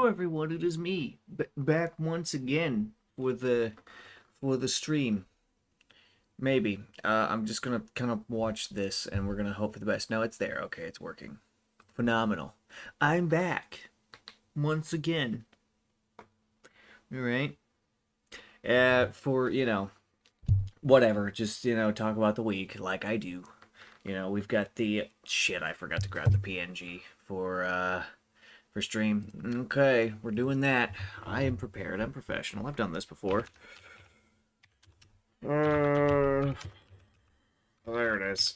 Hello everyone, it is me, back once again for the stream. Maybe. I'm just gonna kind of watch this and we're gonna hope for the best. No, it's there. Okay, it's working. Phenomenal. I'm back once again. All right. For, whatever, just, talk about the week like I do. We've got the shit, I forgot to grab the PNG for stream. Okay, we're doing that. I am prepared. I'm professional. I've done this before. There it is.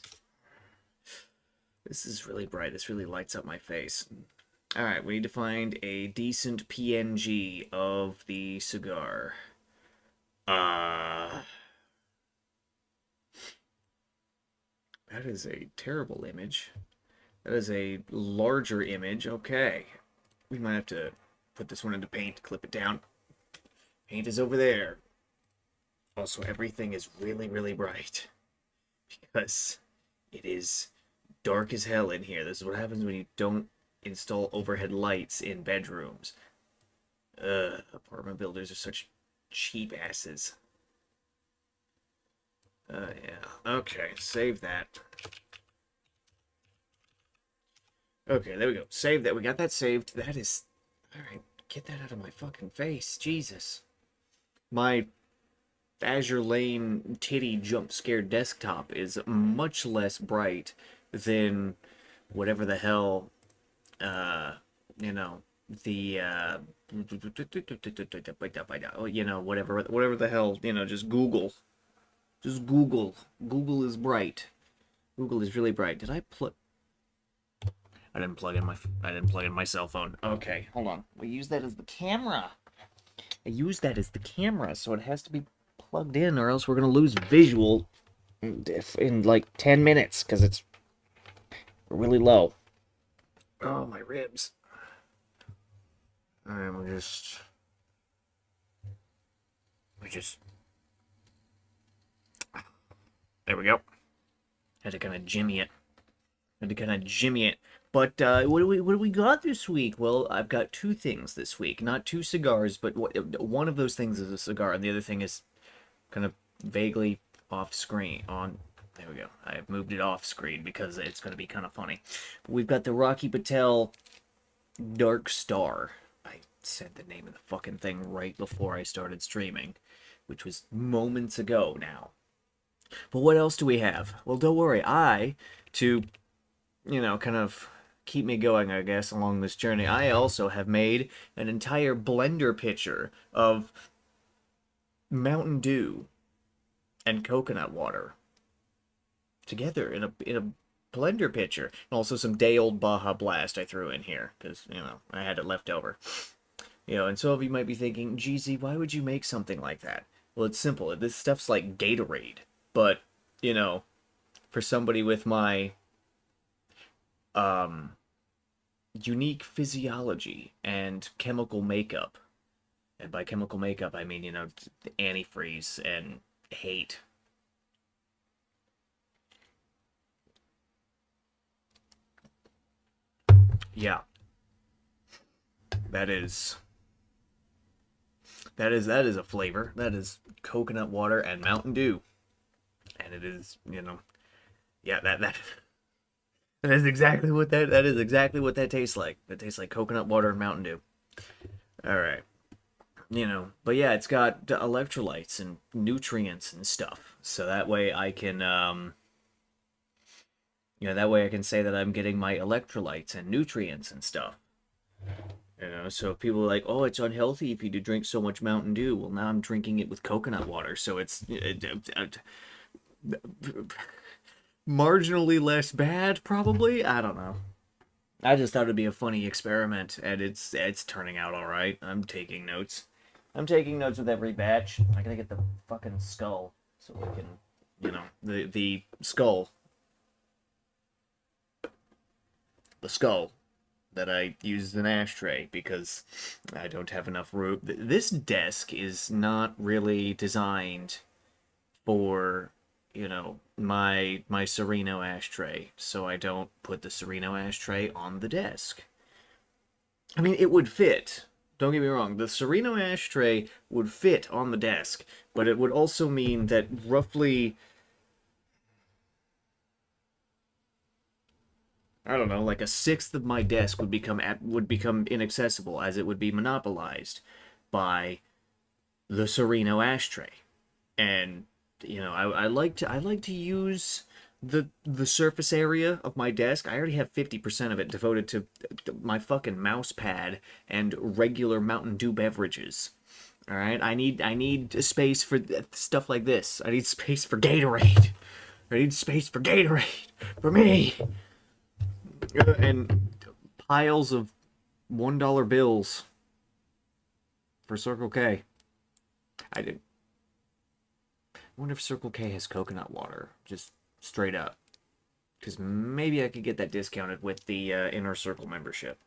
This is really bright. This really lights up my face. All right, we need to find a decent PNG of the cigar. That is a terrible image. That is a larger image. Okay. We might have to put this one into paint, clip it down. Paint is over there. Also, everything is really, really bright because it is dark as hell in here. This is what happens when you don't install overhead lights in bedrooms. Apartment builders are such cheap asses. Yeah. Okay, save that. Okay, there we go. Save that. We got that saved. That is... Alright, get that out of my fucking face. Jesus. My Azure Lane titty jump scare desktop is much less bright than whatever the hell, whatever the hell, just Google. Just Google. Google is bright. Google is really bright. Did I plug... I didn't plug in my cell phone. Okay, hold on. We use that as the camera. I use that as the camera, so it has to be plugged in, or else we're gonna lose visual in like 10 minutes because it's really low. Oh, my ribs. Alright, we just. There we go. Had to kind of jimmy it. But what do we got this week? Well, I've got two things this week. Not two cigars, but one of those things is a cigar, and the other thing is kind of vaguely off screen. There we go. I moved it off screen because it's going to be kind of funny. We've got the Rocky Patel Dark Star. I said the name of the fucking thing right before I started streaming, which was moments ago now. But what else do we have? Well, don't worry. To kind of keep me going, I guess, along this journey, I also have made an entire blender pitcher of Mountain Dew and coconut water together in a blender pitcher. And also some day old Baja Blast I threw in here because, I had it left over. And some of you might be thinking, GZ, why would you make something like that? Well, it's simple. This stuff's like Gatorade. But, for somebody with my unique physiology and chemical makeup, and by chemical makeup I mean, antifreeze and hate. Yeah. That is a flavor. That is coconut water and Mountain Dew. And it is, yeah, that is exactly what that is exactly what that tastes like. It tastes like coconut water and Mountain Dew. All right. But yeah, it's got electrolytes and nutrients and stuff. So that way I can say that I'm getting my electrolytes and nutrients and stuff. So if people are like, "Oh, it's unhealthy if you do drink so much Mountain Dew." Well, now I'm drinking it with coconut water, so it's marginally less bad, probably. I don't know. I just thought it'd be a funny experiment, and it's turning out all right. I'm taking notes. I'm taking notes with every batch. I gotta get the fucking skull so we can, the skull, that I use as an ashtray because I don't have enough room. This desk is not really designed for my Sereno ashtray, so I don't put the Sereno ashtray on the desk. I mean, it would fit, Don't get me wrong. The Sereno ashtray would fit on the desk, but it would also mean that roughly, I don't know, like a sixth of my desk would become inaccessible, as it would be monopolized by the Sereno ashtray. And I like to use the surface area of my desk. I already have 50% of it devoted to my fucking mouse pad and regular Mountain Dew beverages. All right, I need a space for stuff like this. I need space for Gatorade. I need space for Gatorade for me. And piles of $1 bills for Circle K. I did. I wonder if Circle K has coconut water, just straight up. Because maybe I could get that discounted with the Inner Circle membership.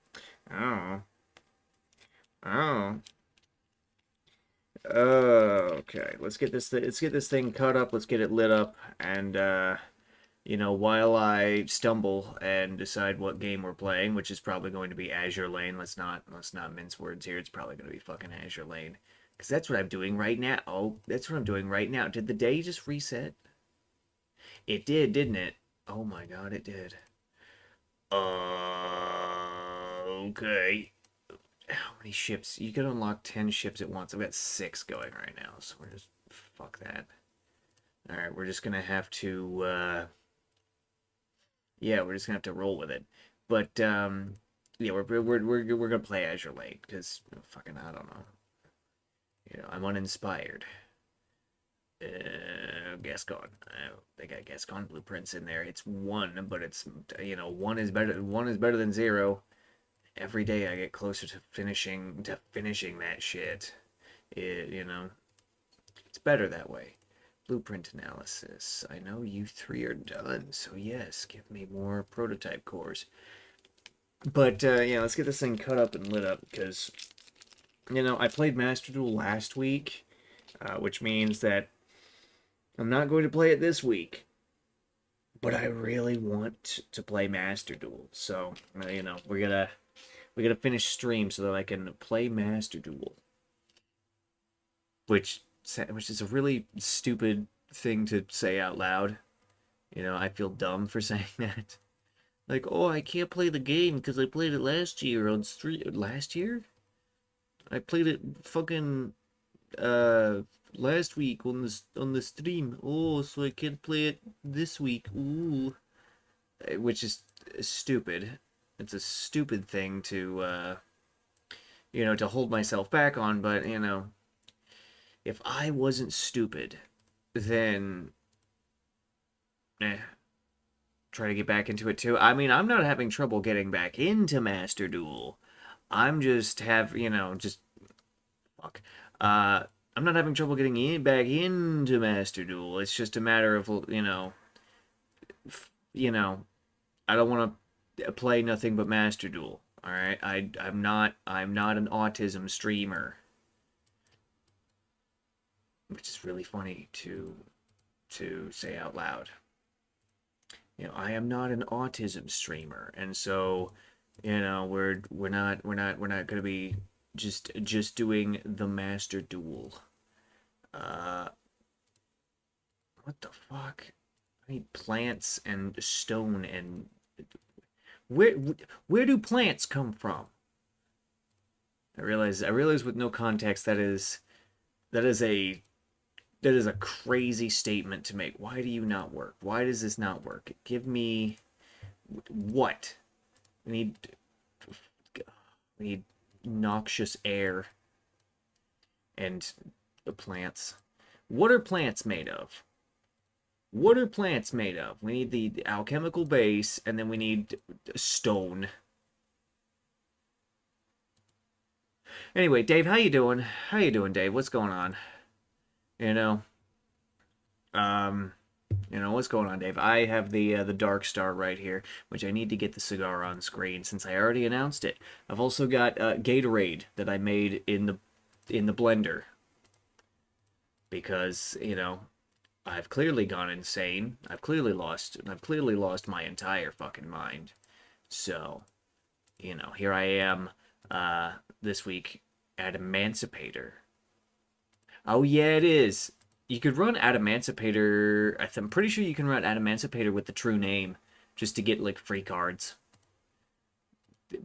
Oh. Oh. Okay, let's get this thing cut up, let's get it lit up, and while I stumble and decide what game we're playing, which is probably going to be Azure Lane. Let's not mince words here. It's probably going to be fucking Azure Lane. Because that's what I'm doing right now. Oh, that's what I'm doing right now. Did the day just reset? It did, didn't it? Oh my god, it did. Okay. How many ships? You can unlock 10 ships at once. I've got 6 going right now, so we're just... Fuck that. Alright, we're just gonna have to, yeah, we're just gonna have to roll with it. But, yeah, we're gonna play Azure Lane, because, fucking, I don't know. I'm uninspired. Gascon. They got Gascon blueprints in there. It's 1, but it's, 1 is better than 0. Every day I get closer to finishing that shit. It's better that way. Blueprint analysis. I know you 3 are done, so yes, give me more prototype cores. But yeah, let's get this thing cut up and lit up, because I played Master Duel last week, which means that I'm not going to play it this week. But I really want to play Master Duel, so we're gonna finish stream so that I can play Master Duel, which is a really stupid thing to say out loud. I feel dumb for saying that. Like, oh, I can't play the game because I played it last year on stream. Last year? I played it fucking last week on the stream. Oh, so I can't play it this week. Ooh, which is stupid. It's a stupid thing to to hold myself back on. But if I wasn't stupid, then try to get back into it too. I mean, I'm not having trouble getting back into Master Duel. I'm just just fuck. I'm not having trouble getting back into Master Duel. It's just a matter of I don't want to play nothing but Master Duel. All right, I'm not an autism streamer, which is really funny to say out loud. I am not an autism streamer, and so we're not going to be just doing the Master Duel. What the fuck? I need plants and stone and where do plants come from? I realize with no context that is a crazy statement to make. Why do you not work? Why does this not work? Give me what? We need noxious air and the plants. What are plants made of? What are plants made of? We need the alchemical base, and then we need stone. Anyway, Dave, how you doing? How you doing, Dave? What's going on? What's going on, Dave? I have the Dark Star right here, which I need to get the cigar on screen since I already announced it. I've also got Gatorade that I made in the blender because I've clearly gone insane. I've clearly lost my entire fucking mind. So, here I am this week Adamancipator. Oh, yeah, it is. You could run Adamancipator. I'm pretty sure you can run Adamancipator with the true name just to get, like, free cards.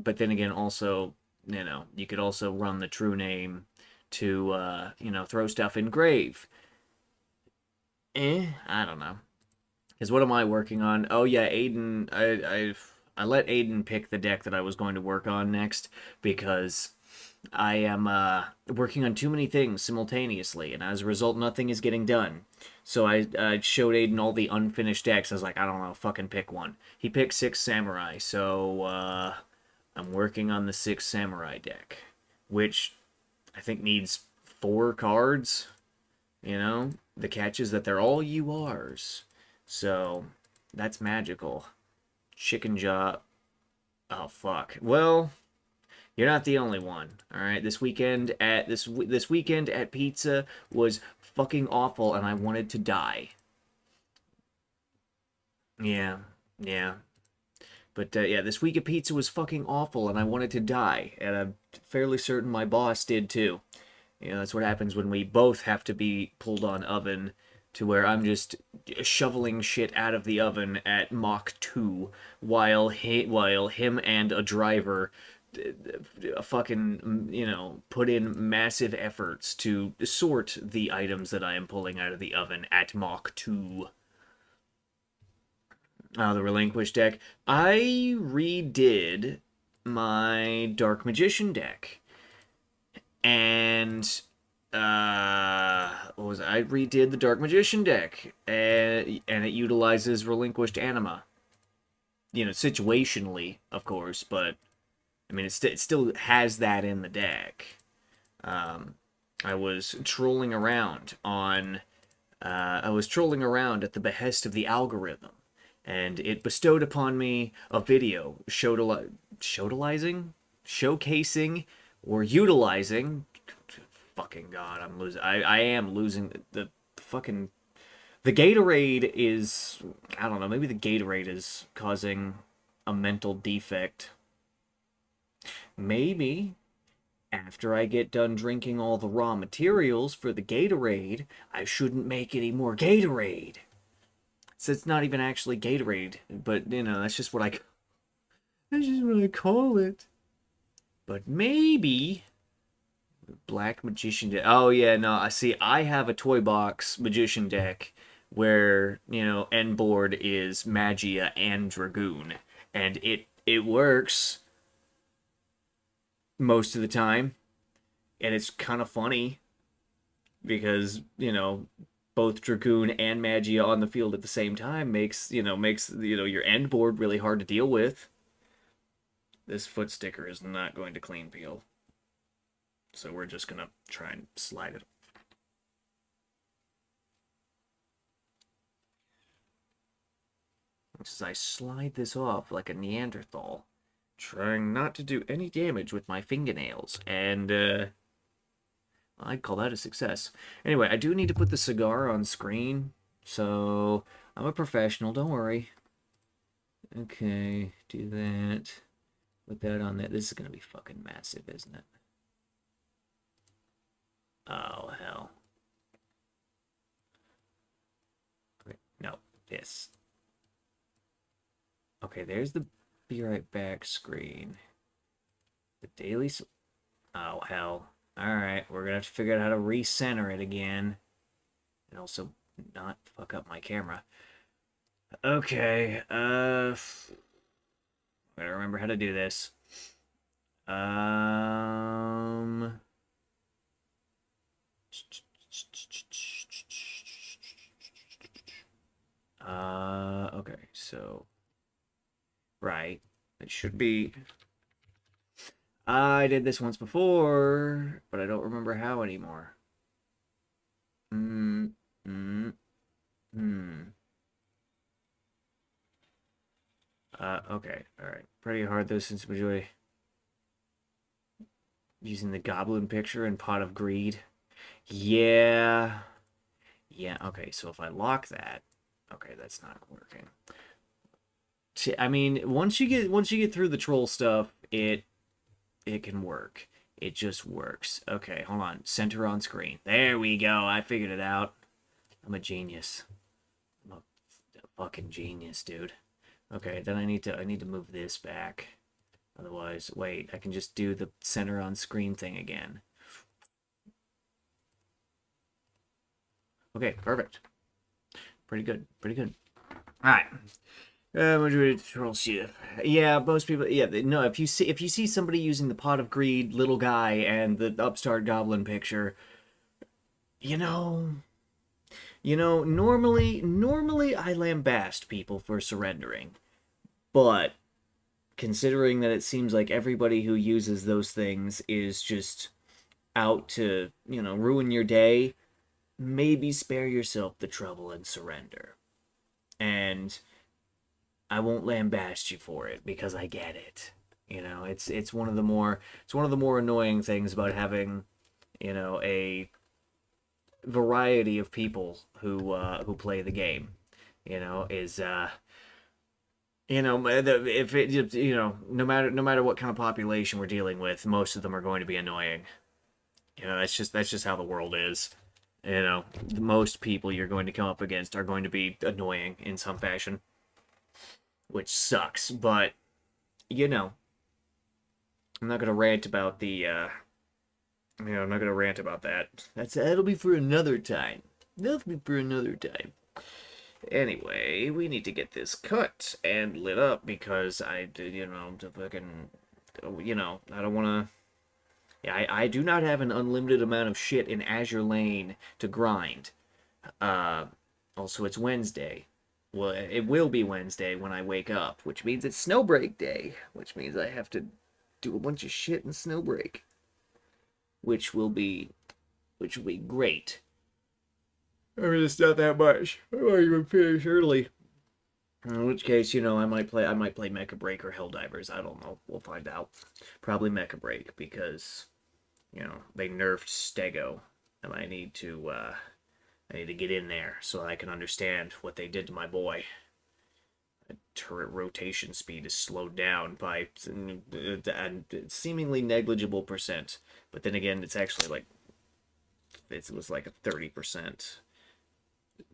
But then again, also, you could also run the true name to, throw stuff in grave. I don't know. Because what am I working on? Oh, yeah, Aiden. I let Aiden pick the deck that I was going to work on next because I am working on too many things simultaneously, and as a result, nothing is getting done. So I showed Aiden all the unfinished decks. I was like, I don't know, fucking pick one. He picked Six Samurai, so I'm working on the Six Samurai deck, which I think needs 4 cards. The catch is that they're all URs, so that's magical. Chicken Jaw. Oh fuck. Well, you're not the only one. All right. This weekend at pizza was fucking awful, and I wanted to die. Yeah, yeah. But yeah, this week at pizza was fucking awful, and I wanted to die, and I'm fairly certain my boss did too. That's what happens when we both have to be pulled on oven, to where I'm just shoveling shit out of the oven at Mach 2 while him and a driver fucking, put in massive efforts to sort the items that I am pulling out of the oven at Mach 2. The Relinquish deck. I redid my Dark Magician deck. And what was it? I redid the Dark Magician deck, and it utilizes Relinquished Anima. Situationally, of course, but I mean, it still has that in the deck. I was trolling around at the behest of the algorithm, and it bestowed upon me a video showcasing or utilizing. Fucking god, I'm losing. I am losing the fucking. The Gatorade is. I don't know. Maybe the Gatorade is causing a mental defect. Maybe after I get done drinking all the raw materials for the Gatorade, I shouldn't make any more Gatorade. So it's not even actually Gatorade, but that's just what I call it. But maybe Black Magician deck. Oh yeah, no, I see. I have a toy box Magician deck where end board is Magia and Dragoon, and it works most of the time, and it's kind of funny because both Dragoon and Magia on the field at the same time makes your end board really hard to deal with. This foot sticker is not going to clean peel. So we're just going to try and slide it. As I slide this off like a Neanderthal, trying not to do any damage with my fingernails, and I'd call that a success. Anyway, I do need to put the cigar on screen, so I'm a professional, don't worry. Okay, do that. Put that on there. This is going to be fucking massive, isn't it? Oh, hell. Okay, no, this. Okay, there's the Be Right Back screen. The daily... Oh, hell. Alright, we're gonna have to figure out how to recenter it again. And also not fuck up my camera. Okay, gotta remember how to do this. Okay, so... Right. It should be... I did this once before, but I don't remember how anymore. Okay, alright. Pretty hard though since we enjoy using the goblin picture and Pot of Greed. Yeah. Yeah, okay, so if I lock that... Okay, that's not working. I mean, once you get through the troll stuff, it can work. It just works. Okay, hold on. Center on screen. There we go. I figured it out. I'm a genius. I'm a fucking genius, dude. Okay, then I need to move this back. Otherwise, wait, I can just do the center on screen thing again. Okay, perfect. Pretty good. Pretty good. All right. Control shift. Yeah, most people. Yeah, no. If you see somebody using the pot of greed, little guy, and the upstart goblin picture, you know, normally I lambast people for surrendering, but considering that it seems like everybody who uses those things is just out to, ruin your day, maybe spare yourself the trouble and surrender. And I won't lambaste you for it because I get it. It's one of the more annoying things about having, a variety of people who play the game. Is if it no matter what kind of population we're dealing with, most of them are going to be annoying. That's just how the world is. Most people you're going to come up against are going to be annoying in some fashion, which sucks. But I'm not gonna rant about I'm not gonna rant about that. That'll be for another time. That'll be for another time. Anyway, we need to get this cut and lit up because to fucking, I don't want to. Yeah, I do not have an unlimited amount of shit in Azure Lane to grind. Also, it's Wednesday. Well, it will be Wednesday when I wake up, which means it's snowbreak day, which means I have to do a bunch of shit in snowbreak, which will be great. I mean, it's not that much. I might even finish early. In which case, I might play Mecha Break or Helldivers. I don't know. We'll find out. Probably Mecha Break because, they nerfed Stego, and I need to get in there so I can understand what they did to my boy. Turret rotation speed is slowed down by a seemingly negligible percent, but then again, it's actually like it was like a 30%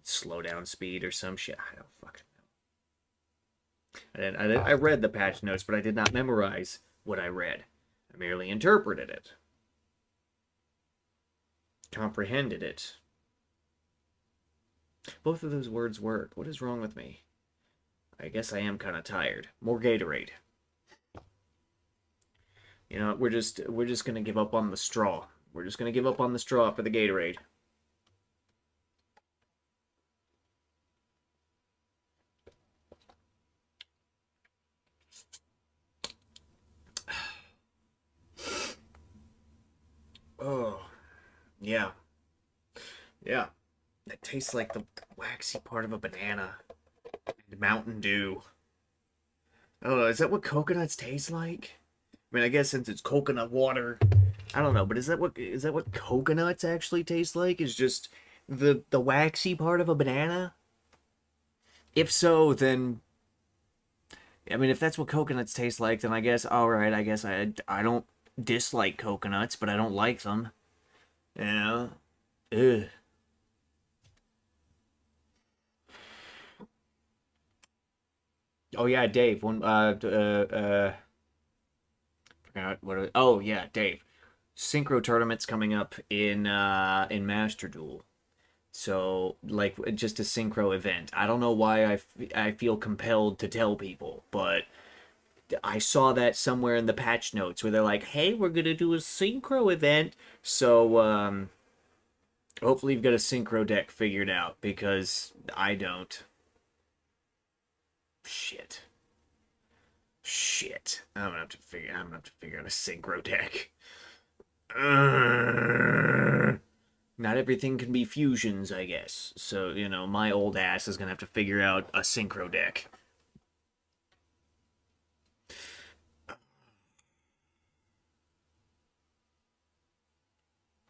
slowdown speed or some shit. I don't fucking know. I read the patch notes, but I did not memorize what I read. I merely interpreted it, comprehended it. Both of those words work. What is wrong with me? I guess I am kind of tired. More Gatorade. We're just gonna give up on the straw. We're just gonna give up on the straw for the Gatorade. Oh, yeah. Yeah. That tastes like the waxy part of a banana and Mountain Dew. I don't know. Is that what coconuts taste like? I mean, I guess since it's coconut water, I don't know. But is that what coconuts actually taste like? Is just the waxy part of a banana? If so, then I mean, if that's what coconuts taste like, then I guess all right. I guess I don't dislike coconuts, but I don't like them. You know? Ugh. Oh yeah, Dave. Forgot oh yeah, Dave. Synchro tournaments coming up in Master Duel. So like just a synchro event. I don't know why I feel compelled to tell people, but I saw that somewhere in the patch notes where they're like, "Hey, we're gonna do a synchro event." So hopefully you've got a synchro deck figured out because I don't. Shit. Shit. I'm gonna have to figure out a synchro deck. Not everything can be fusions, I guess. So, my old ass is gonna have to figure out a synchro deck.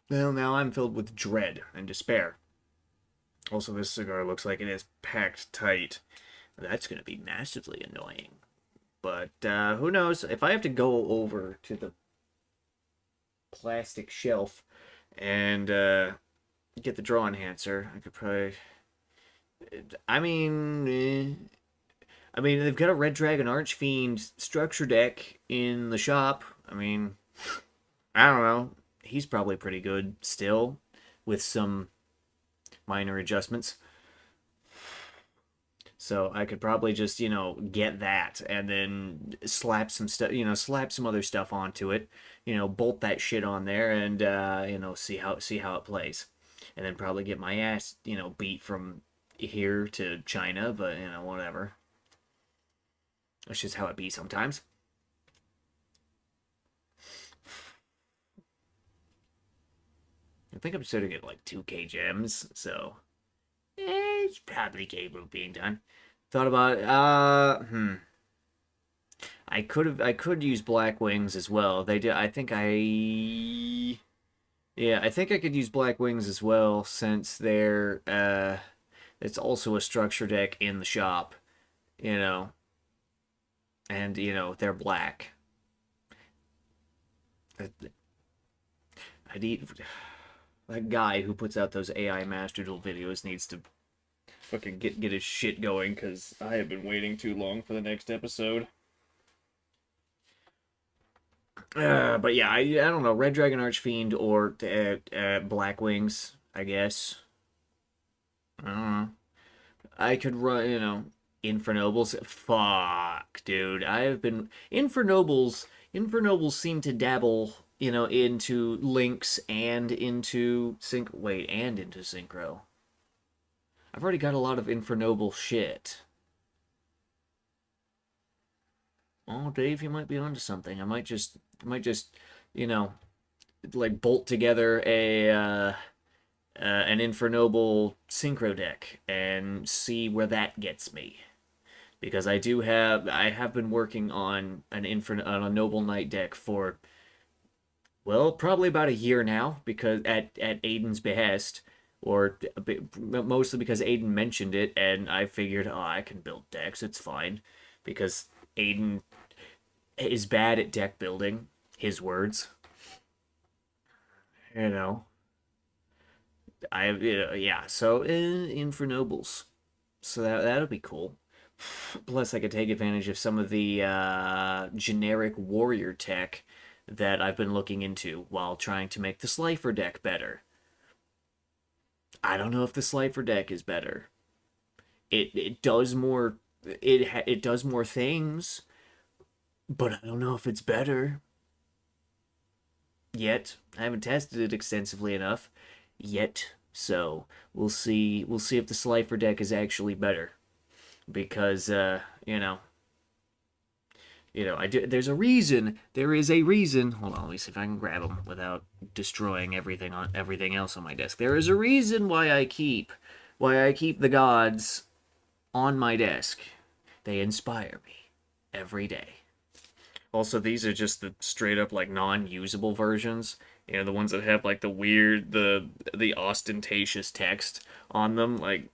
Well, now I'm filled with dread and despair. Also, this cigar looks like it is packed tight. That's gonna be massively annoying. But who knows? If I have to go over to the plastic shelf and get the draw enhancer. I could probably. I mean, they've got a Red Dragon Archfiend structure deck in the shop. I mean, I don't know. He's probably pretty good still, with some minor adjustments. So I could probably just, get that and then slap some stuff, slap some other stuff onto it, bolt that shit on there and see how it plays. And then probably get my ass, beat from here to China, but whatever. That's just how it be sometimes. I think I'm starting to get like 2K gems, so it's probably capable of being done. Thought about I could use Black Wings as well. They did. I think I could use Black Wings as well since it's also a structure deck in the shop, you know, and they're black. I need that guy who puts out those AI Master Duel videos needs to fucking get his shit going because I have been waiting too long for the next episode. But yeah, I don't know, Red Dragon Archfiend or Black Wings, I guess. I don't know. I could run, Infernobles. Fuck, dude. I have been Infernobles seem to dabble, into links and into into synchro. I've already got a lot of Infernoble shit. Oh, Dave, you might be onto something. I might just, you know, like bolt together an Infernoble synchro deck and see where that gets me. Because I have been working on on a Noble Knight deck for, well, probably about a year now, because at Aiden's behest, or mostly because Aiden mentioned it, and I figured, oh, I can build decks, it's fine, because Aiden is bad at deck building, his words. You know, yeah. So Infernobles, so that'll be cool. Plus, I could take advantage of some of the generic warrior tech that I've been looking into while trying to make the Slifer deck better. I don't know if the Slifer deck is better. It does more. It does more things, but I don't know if it's better yet. I haven't tested it extensively enough yet, so we'll see if the Slifer deck is actually better, because I do. There's a reason. There is a reason. Hold on, let me see if I can grab them without destroying everything else on my desk. There is a reason why I keep the gods on my desk. They inspire me every day. Also, these are just the straight up like non-usable versions. The ones that have like the weird, the ostentatious text on them. Like,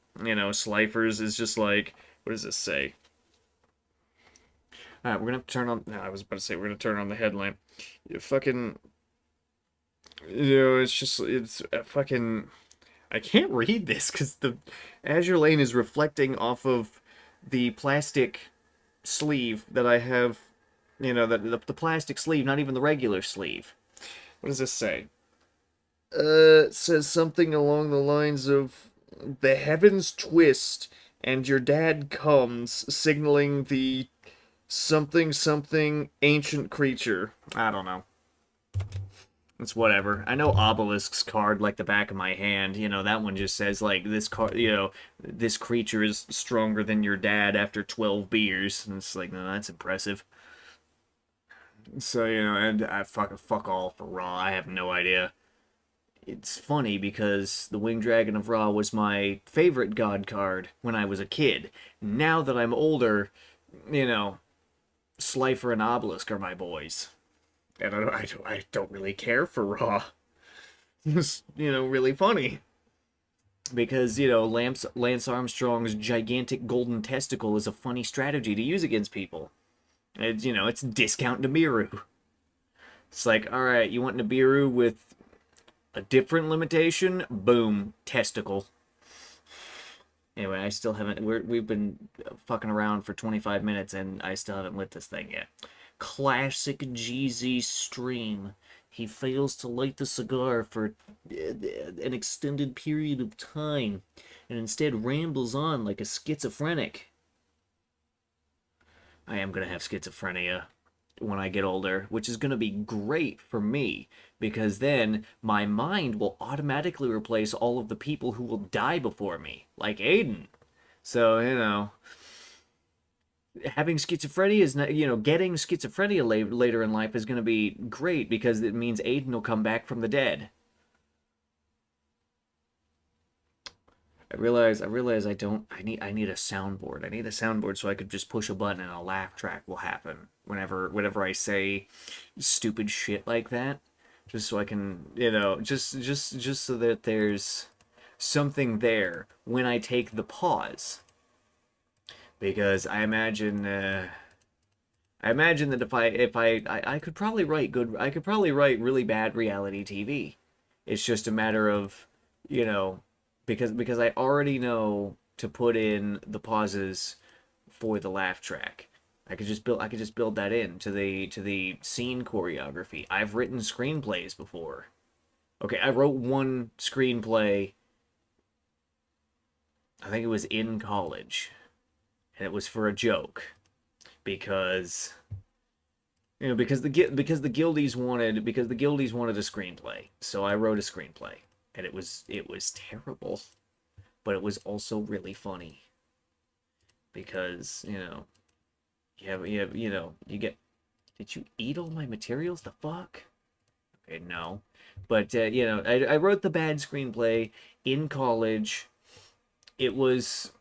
Slifers is just like, what does this say? Alright, we're gonna have to turn on. No, I was about to say we're gonna turn on the headlamp. Fucking. It's fucking. I can't read this because the Azure Lane is reflecting off of the plastic sleeve that I have. The plastic sleeve, not even the regular sleeve. What does this say? It says something along the lines of the heavens twist and your dad comes, signaling the something ancient creature. I don't know. It's whatever. I know Obelisk's card like the back of my hand. That one just says like this card. This creature is stronger than your dad after 12 beers. And it's like, no, that's impressive. So and I fuck all for Raw. I have no idea. It's funny because the Winged Dragon of Ra was my favorite god card when I was a kid. Now that I'm older, Slifer and Obelisk are my boys. And I don't really care for Raw. It's, really funny. Because, Lance Armstrong's gigantic golden testicle is a funny strategy to use against people. It's discount Namiru. It's like, all right, you want Nibiru with a different limitation? Boom, testicle. Anyway, I still haven't. We've been fucking around for 25 minutes, and I still haven't lit this thing yet. Classic GZ stream. He fails to light the cigar for an extended period of time, and instead rambles on like a schizophrenic. I am gonna have schizophrenia when I get older, which is gonna be great for me because then my mind will automatically replace all of the people who will die before me, like Aiden. So, having schizophrenia is not, getting schizophrenia later in life is going to be great because it means Aiden will come back from the dead. I realize I need a soundboard. I need a soundboard so I could just push a button and a laugh track will happen whenever I say stupid shit like that. Just so I can, just so that there's something there when I take the pause. Because I imagine that if I could probably write really bad reality TV. It's just a matter of, you know, because I already know to put in the pauses for the laugh track. I could just build that in to the scene choreography. I've written screenplays before. Okay, I wrote one screenplay. I think it was in college, and it was for a joke because because the guildies wanted a screenplay, so I wrote a screenplay, and it was terrible, but it was also really funny because you get. Did you eat all my materials? The fuck? Okay, no, but I wrote the bad screenplay in college. It was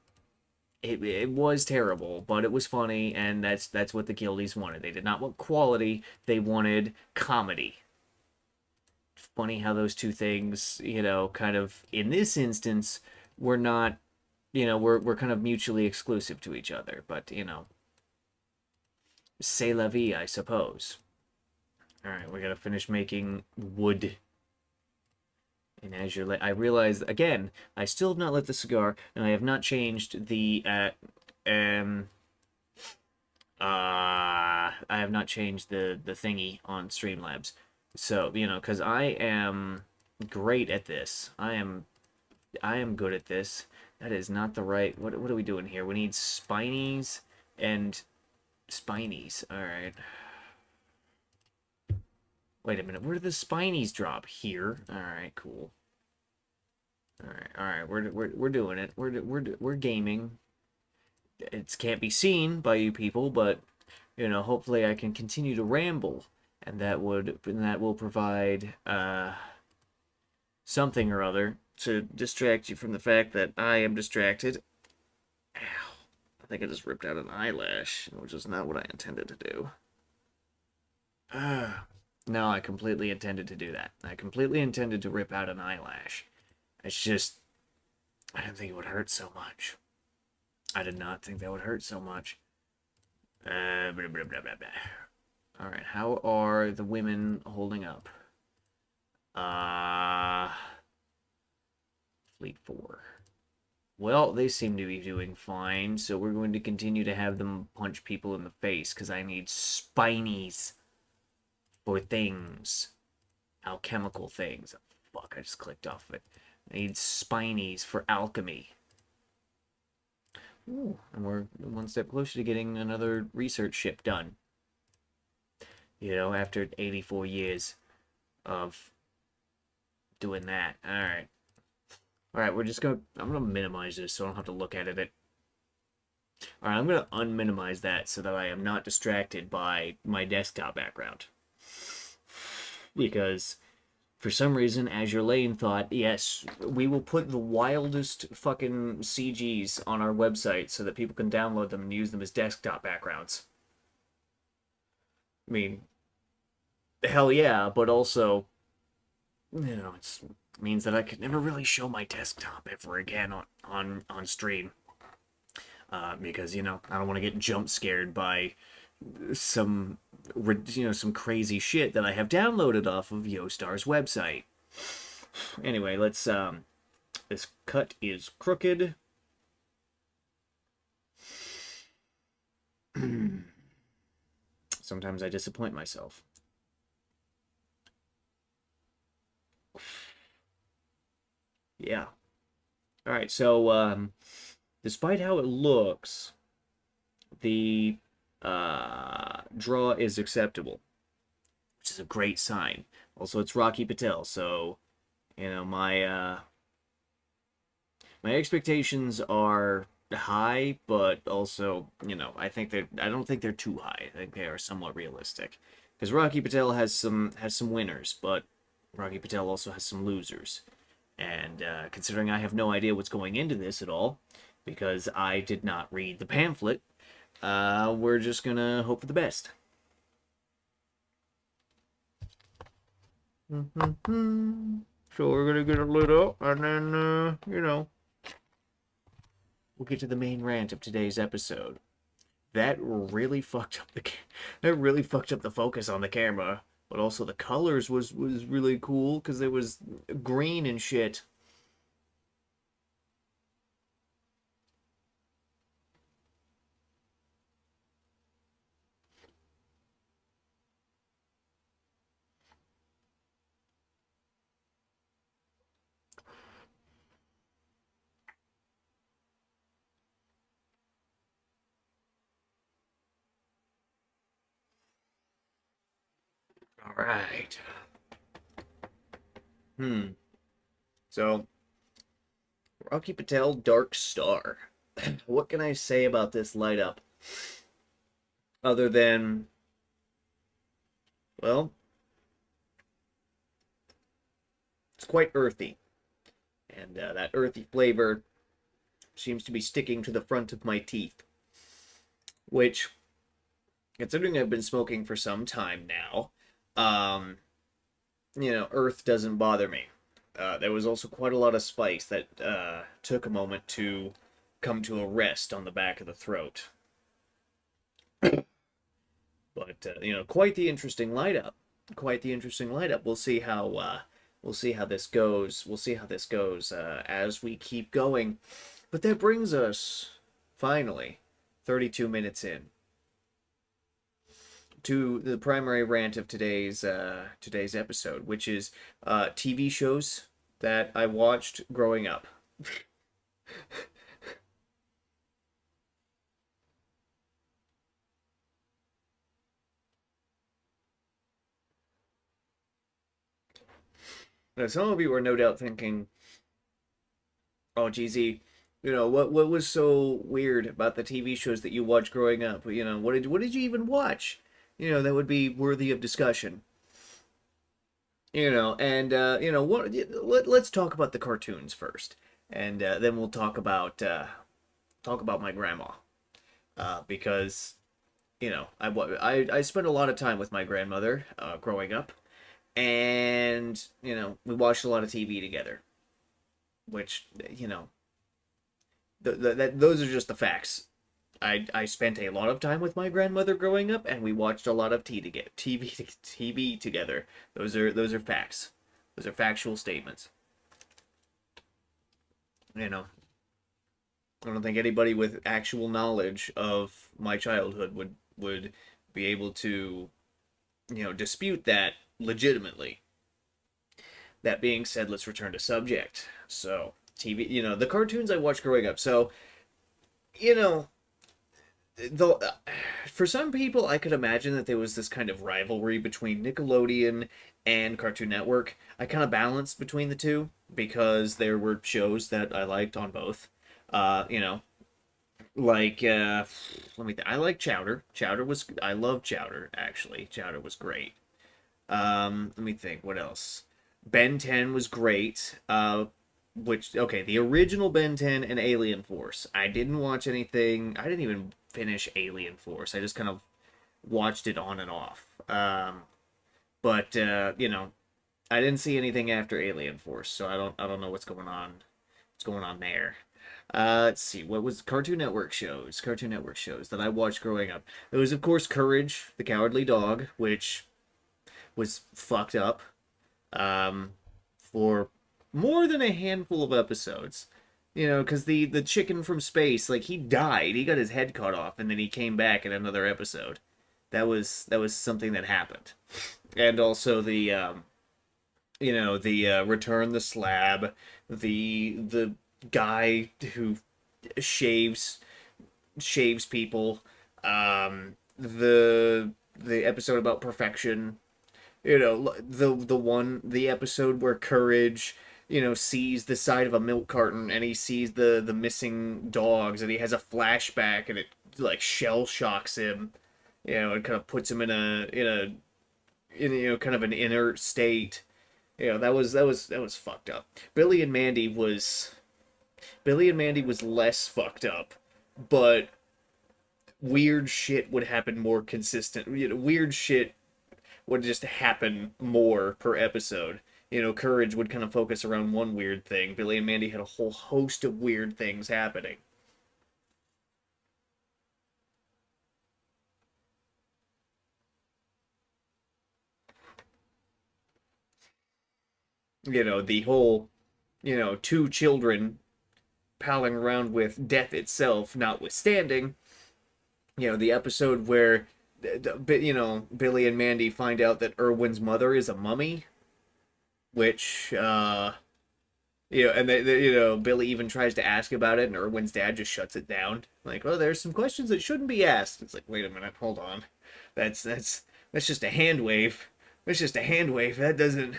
it was terrible, but it was funny, and that's what the guildies wanted. They did not want quality; they wanted comedy. Funny how those two things, kind of in this instance, were not, we're kind of mutually exclusive to each other. But c'est la vie, I suppose. All right, we gotta finish making wood. And as you're I realize again, I still have not lit the cigar, and I have not changed the I have not changed the thingy on Streamlabs. So, because I am great at this. I am good at this. That is not the right. What are we doing here? We need spinies and spinies. All right. Wait a minute. Where do the spinies drop? Here. All right. Cool. All right. All right. We're doing it. We're gaming. It can't be seen by you people, but hopefully I can continue to ramble, and that will provide something or other to distract you from the fact that I am distracted. Ow. I think I just ripped out an eyelash, which is not what I intended to do. No, I completely intended to do that. I completely intended to rip out an eyelash. It's just, I didn't think it would hurt so much. I did not think that would hurt so much. Blah, blah, blah, blah, blah. All right, how are the women holding up? Fleet 4. Well, they seem to be doing fine, so we're going to continue to have them punch people in the face, because I need spinies for things. Alchemical things. Fuck, I just clicked off of it. I need spinies for alchemy. Ooh, and we're one step closer to getting another research ship done. After 84 years of doing that. Alright. Alright, I'm gonna minimize this so I don't have to look at it. Alright, I'm gonna unminimize that so that I am not distracted by my desktop background. Because for some reason, Azure Lane thought, yes, we will put the wildest fucking CGs on our website so that people can download them and use them as desktop backgrounds. I mean, hell yeah, but also, it means that I could never really show my desktop ever again on stream. Because, I don't want to get jump scared by some some crazy shit that I have downloaded off of YoStar's website. Anyway, let's this cut is crooked. Sometimes I disappoint myself. Yeah. All right, so despite how it looks, the draw is acceptable, which is a great sign. Also, it's Rocky Patel, so my expectations are high, but also I don't think they're too high. I think they are somewhat realistic, because Rocky Patel has some winners, but Rocky Patel also has some losers. And considering I have no idea what's going into this at all, because I did not read the pamphlet, we're just gonna hope for the best. So we're gonna get it lit up, and then we'll get to the main rant of today's episode. That really fucked up that really fucked up the focus on the camera, but also the colors was really cool because it was green and shit. All right. So Rocky Patel, Dark Star. What can I say about this light up other than, well, it's quite earthy, and that earthy flavor seems to be sticking to the front of my teeth, which, considering I've been smoking for some time now, um, earth doesn't bother me. There was also quite a lot of spice that took a moment to come to a rest on the back of the throat. But quite the interesting light up. Quite the interesting light up. We'll see how this goes. We'll see how this goes as we keep going. But that brings us finally 32 minutes in to the primary rant of today's episode, which is TV shows that I watched growing up. Now, some of you are no doubt thinking, "Oh, GZ, what was so weird about the TV shows that you watched growing up? What did you even watch? That would be worthy of discussion." And let's talk about the cartoons first, and then we'll talk about my grandma, because I spent a lot of time with my grandmother growing up, and we watched a lot of TV together, which those are just the facts. I spent a lot of time with my grandmother growing up, and we watched a lot of TV together. Those are facts. Those are factual statements. You know, I don't think anybody with actual knowledge of my childhood would be able to dispute that legitimately. That being said, let's return to subject. So TV, the cartoons I watched growing up. So you know the for some people, I could imagine that there was this kind of rivalry between Nickelodeon and Cartoon Network. I kind of balanced between the two because there were shows that I liked on both. Uh, you know, like let me. I like Chowder. I love Chowder actually. Chowder was great. Let me think. What else? Ben 10 was great. Which okay, the original Ben 10 and Alien Force. I didn't watch anything. I didn't even finish Alien Force. I just kind of watched it on and off. But I didn't see anything after Alien Force, so I don't know what's going on. What's going on there? Let's see, what was Cartoon Network shows? Cartoon Network shows that I watched growing up. There was, of course, Courage, the Cowardly Dog, which was fucked up for more than a handful of episodes. You know, because the chicken from space, like he died, he got his head cut off, and then he came back in another episode. That was something that happened, and also the return the slab, the guy who shaves shaves people, the episode about perfection, the episode where Courage, sees the side of a milk carton and he sees the missing dogs and he has a flashback and it like shell shocks him, and kind of puts him in kind of an inert state. That was fucked up. Billy and Mandy was less fucked up, but weird shit would happen more consistent. Weird shit would just happen more per episode. Courage would kind of focus around one weird thing. Billy and Mandy had a whole host of weird things happening. The whole, two children palling around with death itself notwithstanding. The episode where, Billy and Mandy find out that Erwin's mother is a mummy, which, and Billy even tries to ask about it, and Erwin's dad just shuts it down. Like, oh, there's some questions that shouldn't be asked. It's like, wait a minute, hold on. That's just a hand wave. That's just a hand wave. That doesn't,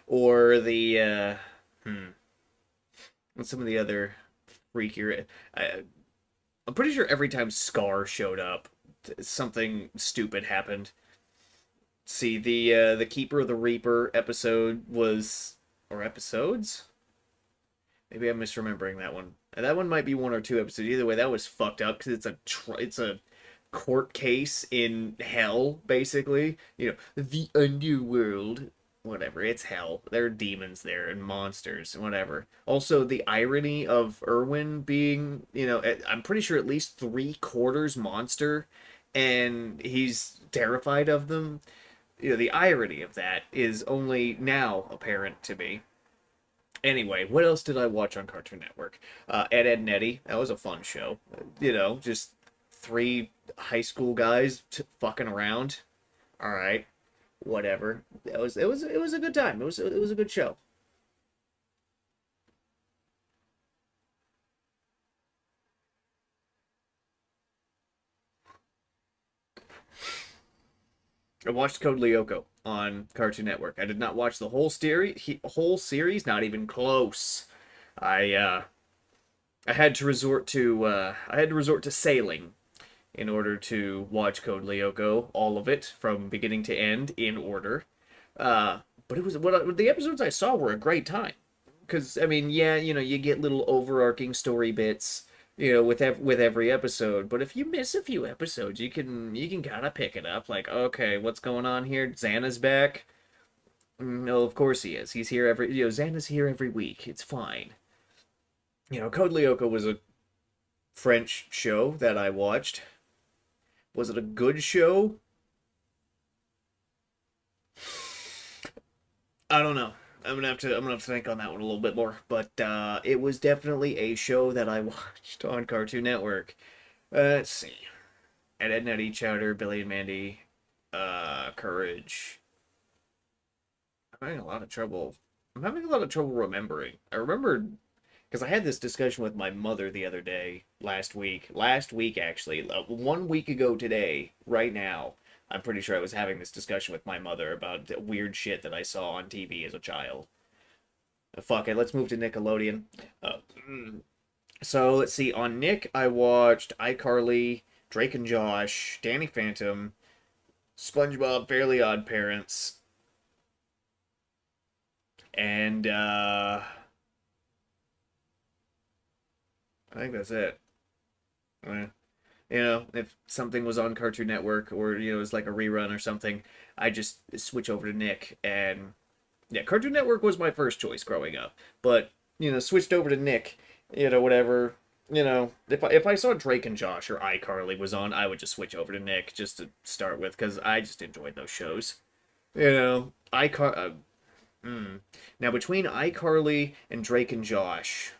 or and some of the other freakier. I'm pretty sure every time Scar showed up, something stupid happened. See, the Keeper of the Reaper episode was, or episodes? Maybe I'm misremembering that one. That one might be one or two episodes. Either way, that was fucked up because it's a court case in hell, basically. The underworld, whatever. It's hell. There are demons there and monsters, whatever. Also, the irony of Irwin being, I'm pretty sure at least three-quarters monster, and he's terrified of them. The irony of that is only now apparent to me. Anyway, what else did I watch on Cartoon Network? Ed, and Eddie. That was a fun show. Just three high school guys fucking around. All right, whatever. It was a good time. It was a good show. I watched Code Lyoko on Cartoon Network. I did not watch the whole series, not even close. I I had to resort to sailing in order to watch Code Lyoko, all of it from beginning to end in order. But it was the episodes I saw were a great time because I mean, yeah, you get little overarching story bits, with every episode. But if you miss a few episodes, you can kind of pick it up. Like, okay, what's going on here? Xana's back. No, of course he is. He's here Xana's here every week. It's fine. Code Lyoko was a French show that I watched. Was it a good show? I don't know. I'm gonna have to think on that one a little bit more. But it was definitely a show that I watched on Cartoon Network. Let's see. Ed, Eddie, Chowder, Billy and Mandy, Courage. I'm having a lot of trouble. I'm having a lot of trouble remembering. I remembered because I had this discussion with my mother the other day, last week. Last week, actually, 1 week ago today, right now. I'm pretty sure I was having this discussion with my mother about the weird shit that I saw on TV as a child. Fuck it, let's move to Nickelodeon. Uh, so let's see. On Nick, I watched iCarly, Drake and Josh, Danny Phantom, SpongeBob, Fairly Odd Parents, and I think that's it. Eh, if something was on Cartoon Network or it was like a rerun or something, I just switch over to Nick. And yeah, Cartoon Network was my first choice growing up, but switched over to Nick, Whatever. If I saw Drake and Josh or iCarly was on, I would just switch over to Nick just to start with because I just enjoyed those shows. iCar. Now between iCarly and Drake and Josh,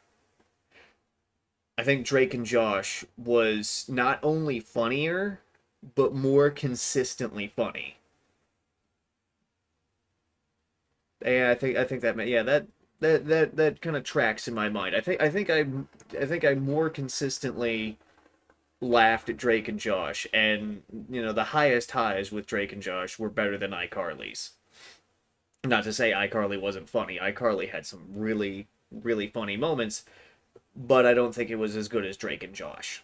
I think Drake and Josh was not only funnier, but more consistently funny. Yeah, I think yeah, that kind of tracks in my mind. I think I more consistently laughed at Drake and Josh, and the highest highs with Drake and Josh were better than iCarly's. Not to say iCarly wasn't funny. iCarly had some really really funny moments, but I don't think it was as good as Drake and Josh.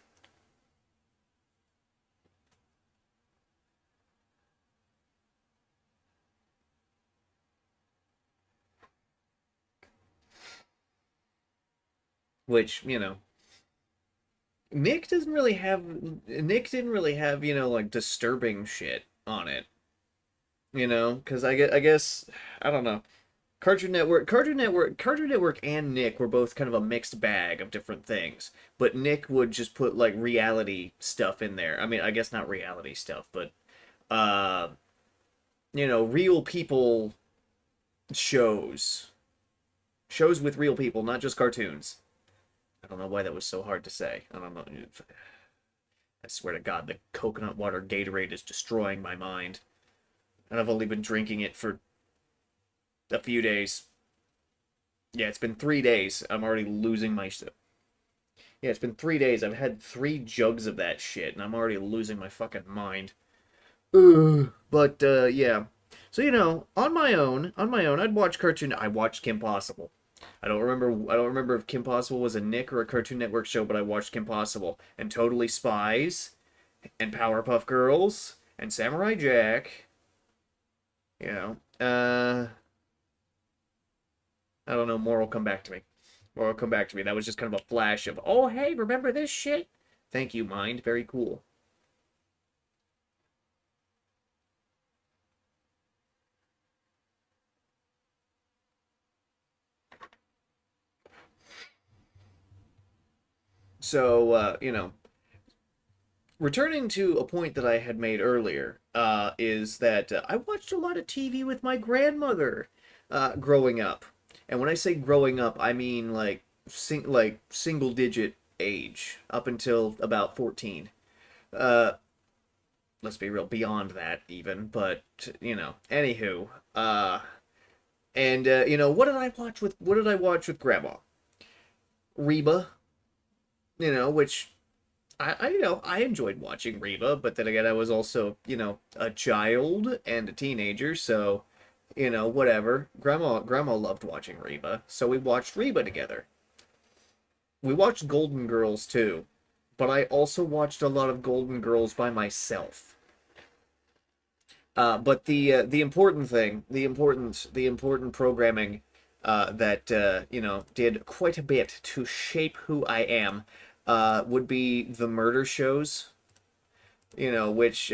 Which Nick didn't really have like disturbing shit on it. Because I guess I don't know. Cartoon Network, and Nick were both kind of a mixed bag of different things. But Nick would just put like reality stuff in there. I mean, I guess not reality stuff, but uh, real people shows, shows with real people, not just cartoons. I don't know why that was so hard to say. I don't know. I swear to God, the coconut water Gatorade is destroying my mind, and I've only been drinking it for a few days. Yeah, it's been 3 days. I'm already losing my. Yeah, it's been 3 days. I've had 3 jugs of that shit, and I'm already losing my fucking mind. Ugh. But yeah. So on my own, I'd watch cartoon. I watched Kim Possible. I don't remember if Kim Possible was a Nick or a Cartoon Network show, but I watched Kim Possible and Totally Spies and Powerpuff Girls and Samurai Jack. You know, I don't know. More will come back to me. More will come back to me. That was just kind of a flash of, oh hey, remember this shit? Thank you, mind. Very cool. So returning to a point that I had made earlier, is that I watched a lot of TV with my grandmother growing up. And when I say growing up, I mean like single digit age up until about 14. Uh, let's be real, beyond that even. But anywho, and what did I watch with grandma? Reba, which I enjoyed watching Reba, but then again, I was also, a child and a teenager, so, whatever. Grandma loved watching Reba, so we watched Reba together. We watched Golden Girls too, but I also watched a lot of Golden Girls by myself. But the important thing, the important programming that did quite a bit to shape who I am would be the murder shows, which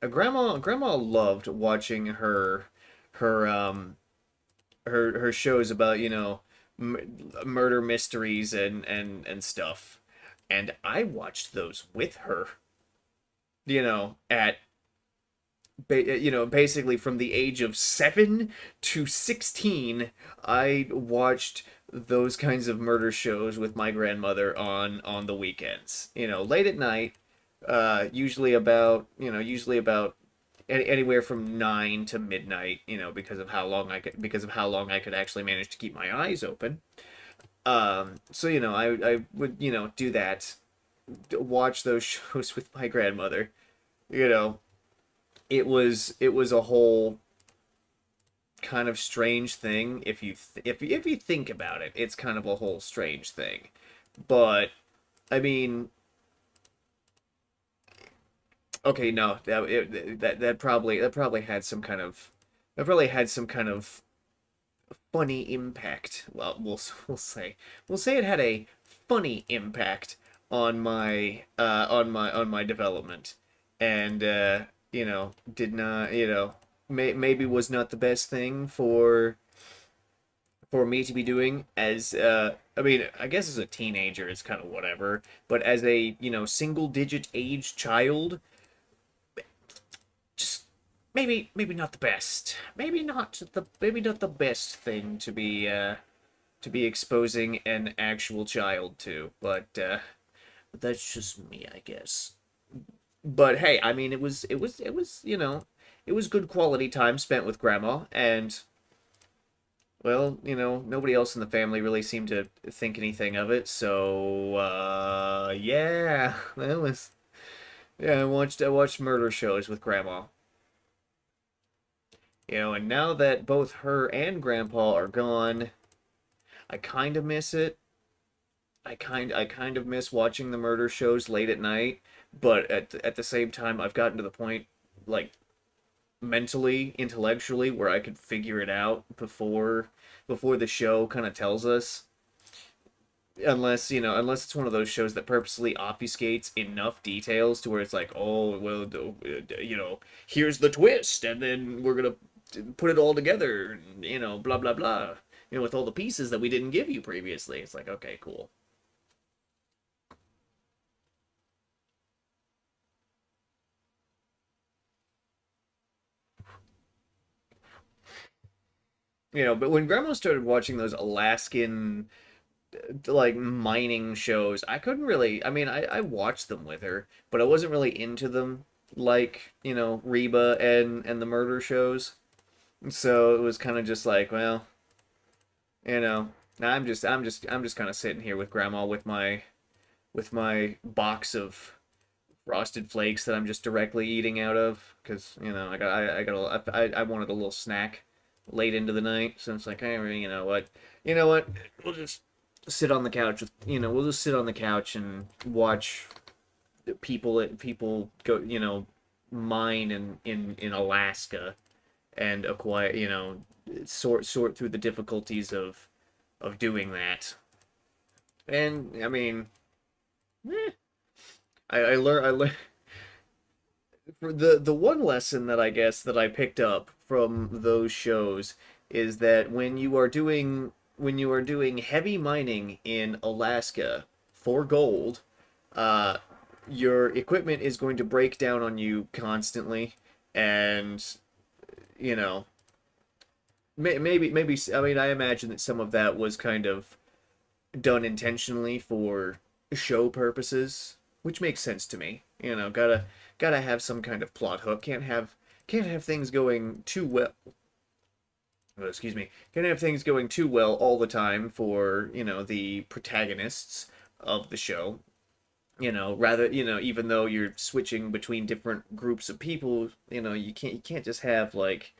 grandma loved watching her her shows about murder mysteries and stuff, and I watched those with her. At basically from the age of 7 to 16, I watched those kinds of murder shows with my grandmother on the weekends. Late at night, usually about anywhere from 9 to midnight. Because of how long I could actually manage to keep my eyes open. So I would do that, watch those shows with my grandmother. You know, it was a whole kind of strange thing if you think about it. It's kind of a whole strange thing. But I mean, okay, no, that probably had some kind of funny impact. Well, we'll say it had a funny impact on my development, and did not maybe was not the best thing for me to be doing as I mean, I guess as a teenager it's kind of whatever, but as a, single digit age child, just maybe not the best. Maybe not the best thing to be exposing an actual child to, but that's just me, I guess. But hey, I mean, it was good quality time spent with grandma, and well, nobody else in the family really seemed to think anything of it. So, yeah, that was yeah. I watched murder shows with grandma. And now that both her and grandpa are gone, I kind of miss it. I kind of miss watching the murder shows late at night, but at the same time, I've gotten to the point, like, mentally, intellectually, where I could figure it out before the show kind of tells us. Unless it's one of those shows that purposely obfuscates enough details to where it's like, oh well, here's the twist, and then we're gonna put it all together, blah blah blah, with all the pieces that we didn't give you previously. It's like, okay, cool. But when Grandma started watching those Alaskan like mining shows, I couldn't really. I mean, I watched them with her, but I wasn't really into them like Reba and the murder shows. So it was kind of just like, well, you know, I'm just kind of sitting here with Grandma with my box of Frosted Flakes that I'm just directly eating out of because I wanted a little snack late into the night, so it's like, hey, you know what, we'll just sit on the couch we'll just sit on the couch and watch people go mine in Alaska and acquire sort through the difficulties of doing that. And I mean, eh, I learned for the one lesson that I guess that I picked up from those shows is that when you are doing heavy mining in Alaska for gold, uh, your equipment is going to break down on you constantly, and you know maybe I mean I imagine that some of that was kind of done intentionally for show purposes, which makes sense to me. Gotta have some kind of plot hook. Can't have things going too well. Oh, excuse me. Can't have things going too well all the time for the protagonists of the show. Rather, even though you're switching between different groups of people, you can't just have like,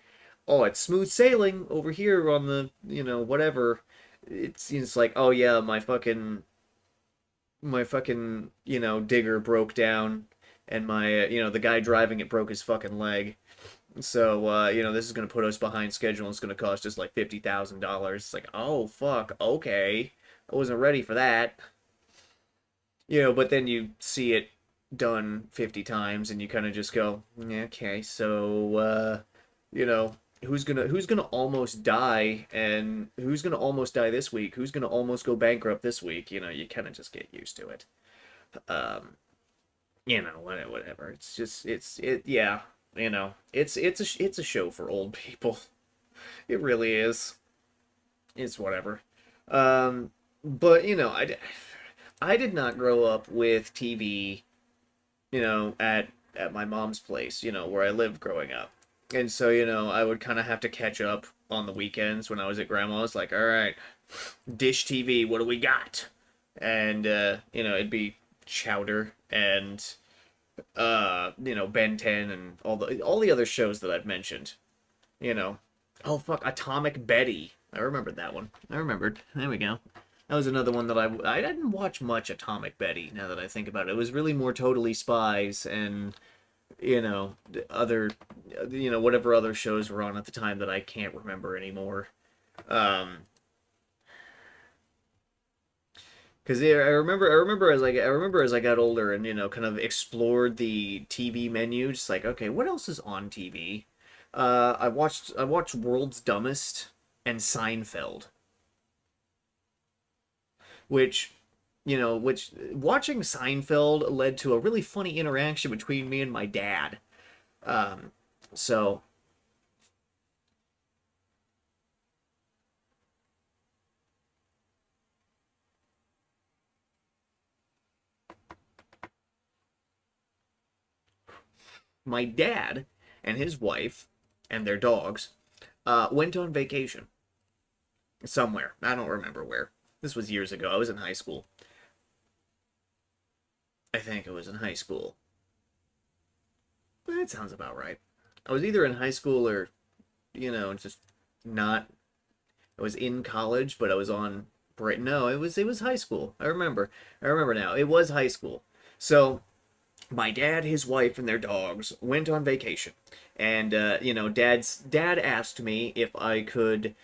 oh, it's smooth sailing over here on the whatever. It's like, oh yeah, my fucking digger broke down, and my the guy driving it broke his fucking leg. So this is gonna put us behind schedule, and it's gonna cost us like $50,000. It's like, oh fuck, okay, I wasn't ready for that. But then you see it done 50 times, and you kind of just go, "Yeah, okay, so you know who's gonna almost die, and who's gonna almost die this week, who's gonna almost go bankrupt this week. You kind of just get used to it. um whatever. It's just yeah. It's a show for old people. It really is. It's whatever. But I did not grow up with TV, at my mom's place, where I lived growing up. And so, I would kind of have to catch up on the weekends when I was at grandma's, like, all right, dish TV, what do we got? And it'd be Chowder and Ben 10 and all the other shows that I've mentioned. You know. Oh fuck, Atomic Betty. I remembered that one. I remembered. There we go. That was another one that I didn't watch much Atomic Betty. Now that I think about it, it was really more Totally Spies and other whatever other shows were on at the time that I can't remember anymore. Um, because I remember as I got older and kind of explored the TV menu, just like, okay, what else is on TV? I watched World's Dumbest and Seinfeld. which, which watching Seinfeld led to a really funny interaction between me and my dad. Um, so my dad and his wife and their dogs went on vacation somewhere. I don't remember where. This was years ago. I was in high school. I think it was in high school. That sounds about right. I was either in high school or, just not. I was in college, but I was on break. No, it was high school. I remember. I remember now. It was high school. So my dad, his wife, and their dogs went on vacation, and dad's dad asked me if I could,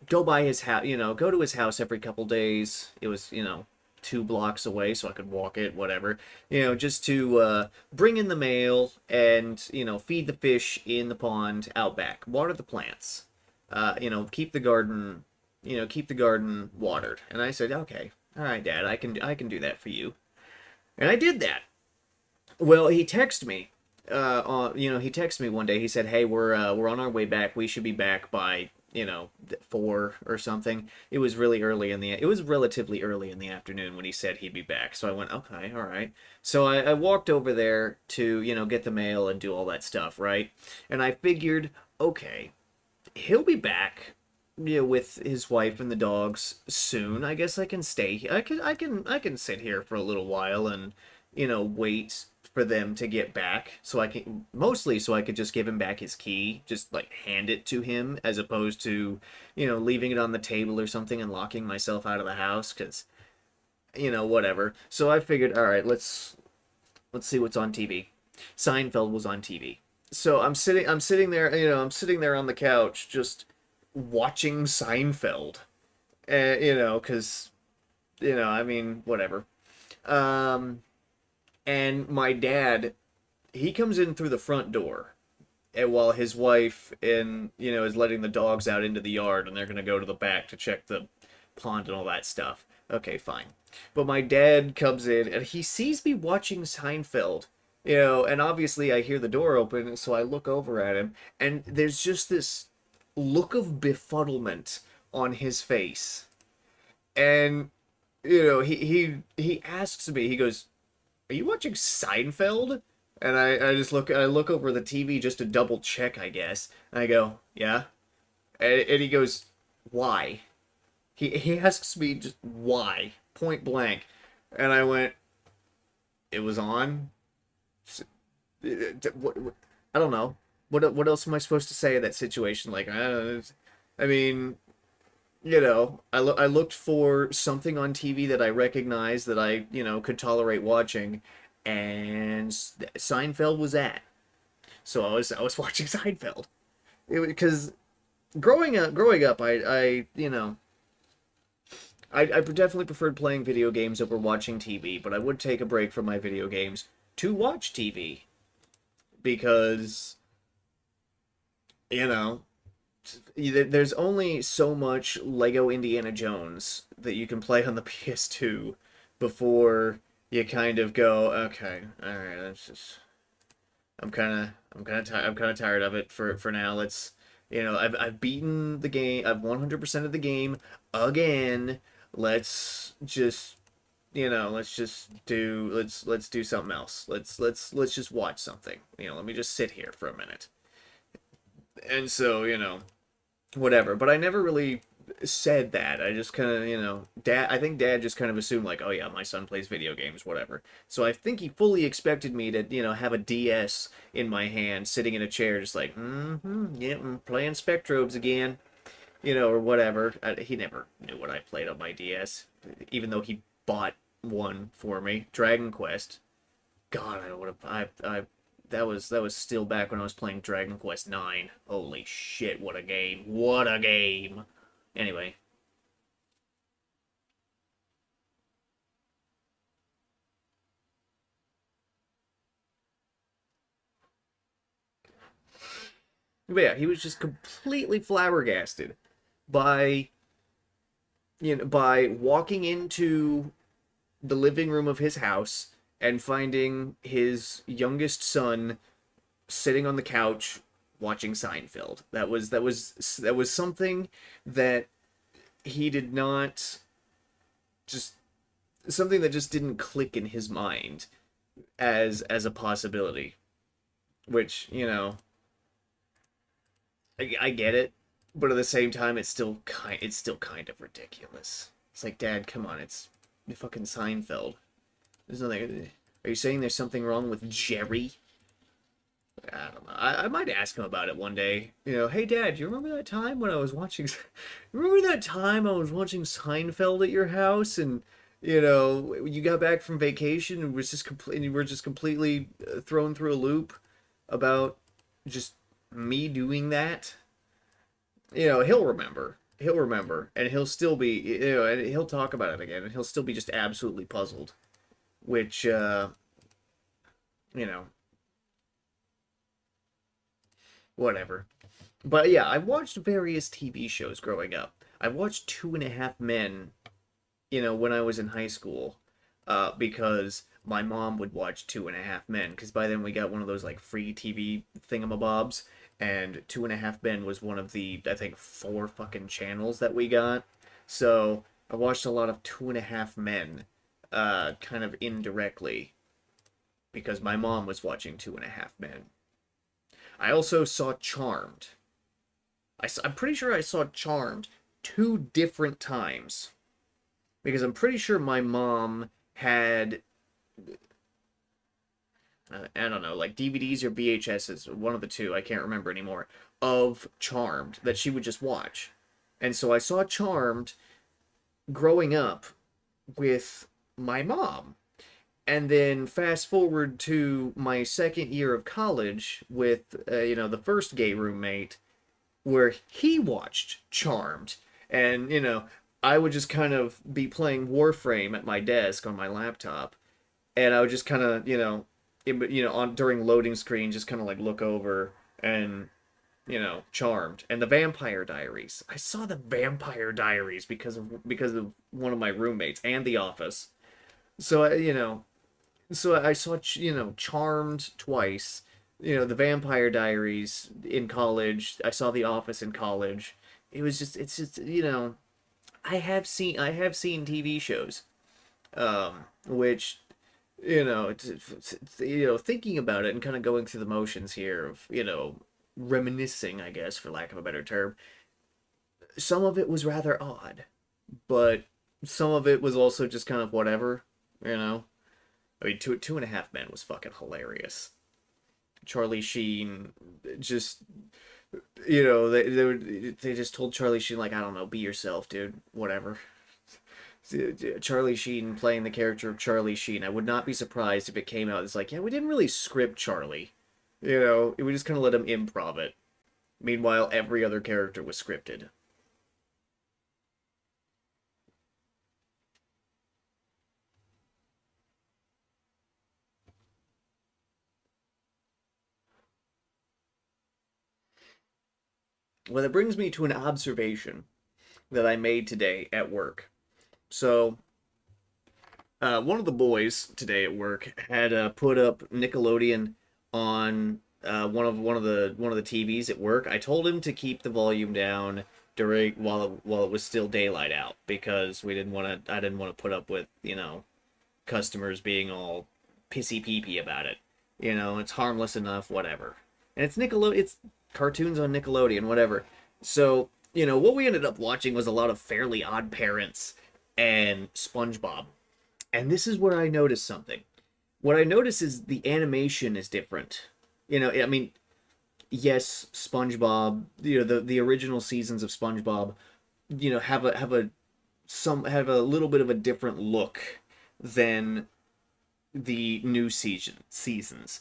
go by his house, go to his house every couple days. It was, 2 blocks away, so I could walk it, whatever, just to bring in the mail and feed the fish in the pond out back, water the plants, keep the garden, keep the garden watered. And I said, okay, all right, Dad, I can do that for you, and I did that. Well, he texted me. He texted me one day. He said, "Hey, we're on our way back. We should be back by 4 or something." It was really early in the. It was relatively early in the afternoon when he said he'd be back. So I went, "Okay, all right." So I walked over there to get the mail and do all that stuff, right? And I figured, okay, he'll be back. With his wife and the dogs soon. I guess I can stay. I can sit here for a little while and wait for them to get back so I can mostly so I could just give him back his key, just like hand it to him as opposed to, leaving it on the table or something and locking myself out of the house cuz whatever. So I figured, all right, let's see what's on TV. Seinfeld was on TV. So I'm sitting there, I'm sitting there on the couch just watching Seinfeld. Cuz I mean, whatever. Um and my dad, he comes in through the front door, and while his wife and is letting the dogs out into the yard, and they're gonna go to the back to check the pond and all that stuff. Okay, fine. But my dad comes in and he sees me watching Seinfeld, and obviously I hear the door open, so I look over at him, and there's just this look of befuddlement on his face, and he asks me, he goes, "Are you watching Seinfeld?" And I look over the TV just to double check, I guess. And I go, "Yeah." And he goes, "Why?" He asks me just why, point blank. And I went, "It was on." I don't know. What else am I supposed to say in that situation? Like, I don't know. I mean, I looked for something on TV that I recognized that I, could tolerate watching, and Seinfeld was that. So I was watching Seinfeld. Because growing up, I definitely preferred playing video games over watching TV, but I would take a break from my video games to watch TV because you know there's only so much Lego Indiana Jones that you can play on the PS2 before you kind of go, okay, all right, that's just I'm kind of tired of it for now. Let's I've beaten the game. I've 100% of the game again. Let's just let's do something else. Let's just watch something. Let me just sit here for a minute. And so, whatever. But I never really said that. I just kind of, dad. I think dad just kind of assumed like, oh yeah, my son plays video games, whatever. So I think he fully expected me to, have a DS in my hand, sitting in a chair, just like, yeah, I'm playing Spectrobes again, or whatever. He never knew what I played on my DS, even though he bought one for me, Dragon Quest. God, I would have, that was still back when I was playing Dragon Quest 9. Holy shit, what a game. What a game. Anyway, but yeah, he was just completely flabbergasted by, by walking into the living room of his house and finding his youngest son sitting on the couch watching Seinfeld. That was something that he did not just something that just didn't click in his mind as a possibility. Which I get it, but at the same time, it's still kind of ridiculous. It's like, Dad, come on, it's fucking Seinfeld. There's nothing. Are you saying there's something wrong with Jerry? I don't know. I might ask him about it one day. Hey Dad, do you remember that time when I was watching? Remember that time I was watching Seinfeld at your house, and you got back from vacation and you were just completely thrown through a loop about just me doing that. He'll remember. He'll remember, and he'll still be, and he'll talk about it again, and he'll still be just absolutely puzzled. Which, you know, whatever. But yeah, I watched various TV shows growing up. I watched Two and a Half Men, when I was in high school, because my mom would watch Two and a Half Men, because by then we got one of those like free TV thingamabobs, and Two and a Half Men was one of the, I think, four fucking channels that we got. So I watched a lot of Two and a Half Men, kind of indirectly, because my mom was watching Two and a Half Men. I also saw Charmed. I'm pretty sure I saw Charmed two different times. Because I'm pretty sure my mom had, I don't know, like DVDs or VHSs, one of the two, I can't remember anymore, of Charmed that she would just watch. And so I saw Charmed growing up with my mom. And then fast forward to my second year of college with, the first gay roommate, where he watched Charmed. And, I would just kind of be playing Warframe at my desk on my laptop. And I would just kind of, on during loading screen, just kind of like look over and, Charmed. And the Vampire Diaries. I saw the Vampire Diaries because of one of my roommates and The Office. So, so I saw, Charmed twice. The Vampire Diaries in college. I saw The Office in college. It's just, I have seen TV shows, which, thinking about it and kind of going through the motions here of, reminiscing, I guess, for lack of a better term. Some of it was rather odd, but some of it was also just kind of whatever, you know. I mean, Two and a Half Men was fucking hilarious. Charlie Sheen just, they just told Charlie Sheen, like, I don't know, be yourself, dude, whatever. Charlie Sheen playing the character of Charlie Sheen. I would not be surprised if it came out as like, yeah, we didn't really script Charlie. We just kind of let him improv it. Meanwhile, every other character was scripted. Well, that brings me to an observation that I made today at work. So, one of the boys today at work had put up Nickelodeon on one of the TVs at work. I told him to keep the volume down during while it was still daylight out because I didn't want to put up with customers being all pissy peepee about it. It's harmless enough, whatever. And it's cartoons on Nickelodeon, whatever. So what we ended up watching was a lot of Fairly Odd Parents and SpongeBob. And this is where I noticed something. What I noticed is the animation is different. I mean, yes, SpongeBob, the original seasons of SpongeBob, have a little bit of a different look than the new seasons.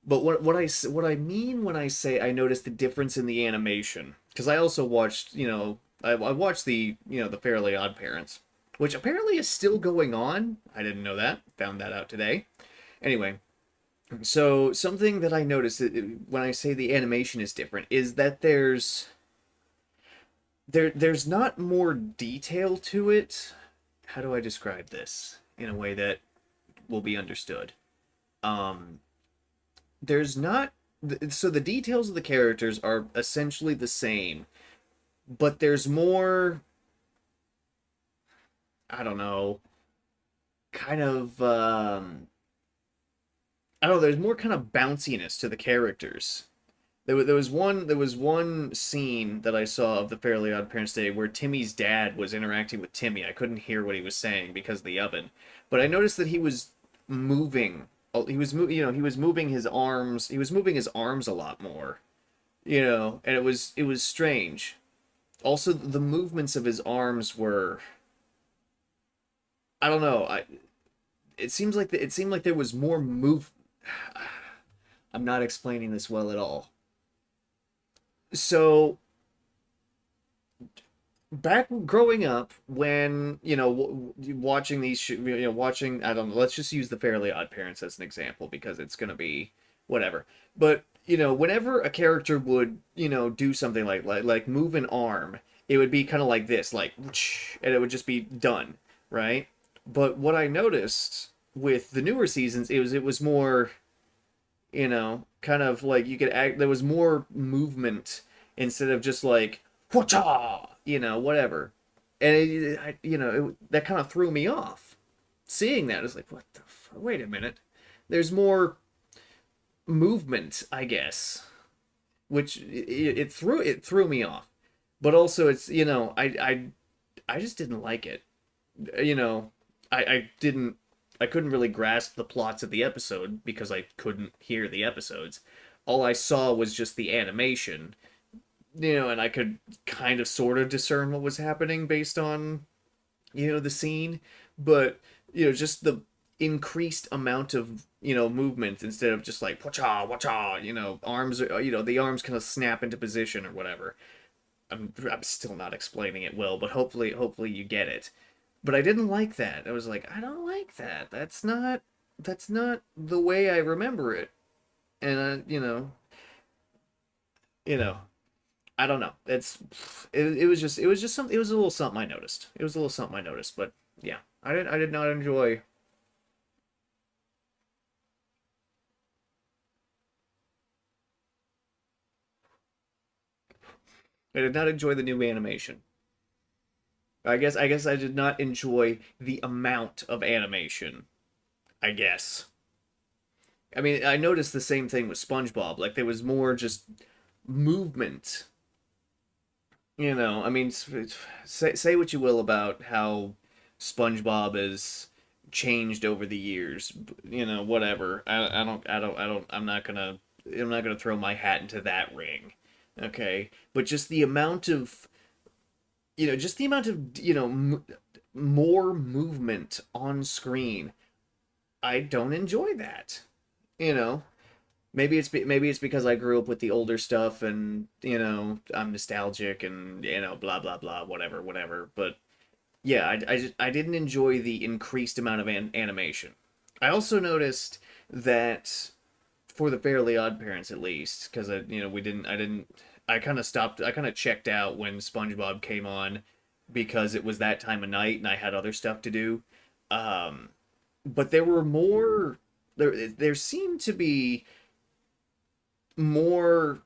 But what I mean when I say I noticed the difference in the animation, because I also watched, I watched the Fairly Odd Parents, which apparently is still going on. I didn't know that. Found that out today. Anyway, so something that I noticed when I say the animation is different is that there's not more detail to it. How do I describe this in a way that will be understood? Um, there's not so the details of the characters are essentially the same, but there's more, I don't know, kind of I don't know, there's more kind of bounciness to the characters. There was one scene that I saw of the Fairly Odd Parents Day where Timmy's dad was interacting with Timmy. I couldn't hear what he was saying because of the oven, but I noticed that he was moving. He was moving his arms. He was moving his arms a lot more. And it was strange. Also, the movements of his arms were, I don't know. It seemed like there was more move. I'm not explaining this well at all. So back growing up, when watching watching, I don't know, let's just use the Fairly Odd Parents as an example because it's gonna be whatever. But whenever a character would do something like move an arm, it would be kind of like this, like, and it would just be done, right? But what I noticed with the newer seasons, it was more, kind of like you could act. There was more movement instead of just like whatcha, whatever. And that kind of threw me off. Seeing that, it's like, what the? Wait a minute. There's more movement, I guess, which it threw me off. But also, it's I just didn't like it. You know, I didn't I couldn't really grasp the plots of the episode because I couldn't hear the episodes. All I saw was just the animation, and I could kind of sort of discern what was happening based on, the scene, but just the increased amount of movement instead of just like wacha wacha, arms are, the arms kind of snap into position or whatever. I'm still not explaining it well, but hopefully you get it. But I didn't like that. I was like, I don't like that. That's not the way I remember it. And you know, I don't know. It was just something. It was a little something I noticed. It was a little something I noticed. But yeah, I did not enjoy. I did not enjoy the new animation. I guess I did not enjoy the amount of animation. I guess. I mean, I noticed the same thing with SpongeBob. Like there was more just movement. I mean, say what you will about how SpongeBob has changed over the years. Whatever. I'm not gonna throw my hat into that ring. Okay, but just the amount of more movement on screen. I don't enjoy that. You know, maybe it's because I grew up with the older stuff and I'm nostalgic and blah blah blah whatever whatever. But yeah, I didn't enjoy the increased amount of animation. I also noticed that for the Fairly Odd Parents at least, because we didn't I didn't I kind of stopped. I kind of checked out when SpongeBob came on because it was that time of night and I had other stuff to do. Um, but there seemed to be more,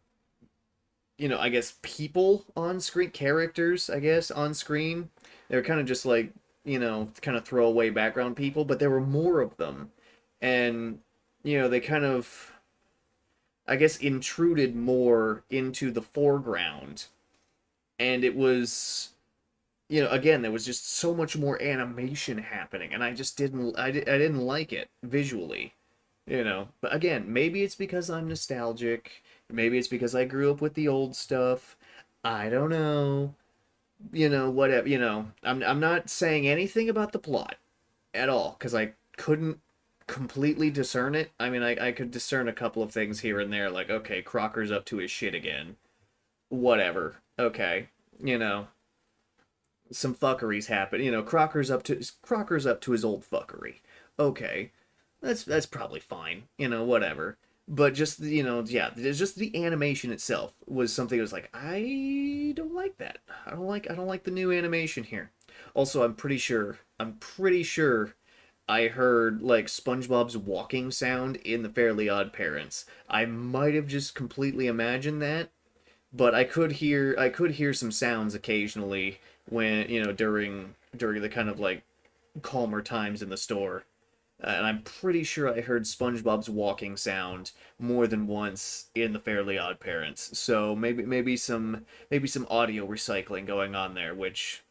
I guess people on screen, characters, I guess, on screen. They were kind of just like, kind of throwaway background people, but there were more of them. And, they kind of, I guess, intruded more into the foreground. And it was, again, there was just so much more animation happening, and I just I didn't like it visually. But again, maybe it's because I'm nostalgic. Maybe it's because I grew up with the old stuff. I don't know. Whatever. I'm not saying anything about the plot at all because I couldn't completely discern it. I mean, I could discern a couple of things here and there, like, okay, Crocker's up to his shit again. Whatever. Okay. Some fuckeries happen. Crocker's up to his old fuckery. Okay. That's probably fine. Whatever. But just yeah, just the animation itself was something that was like, I don't like that. I don't like the new animation here. Also, I'm pretty sure I heard like SpongeBob's walking sound in the Fairly Odd Parents. I might have just completely imagined that, but I could hear some sounds occasionally when, during the kind of like calmer times in the store. And I'm pretty sure I heard SpongeBob's walking sound more than once in the Fairly Odd Parents. So maybe some audio recycling going on there, which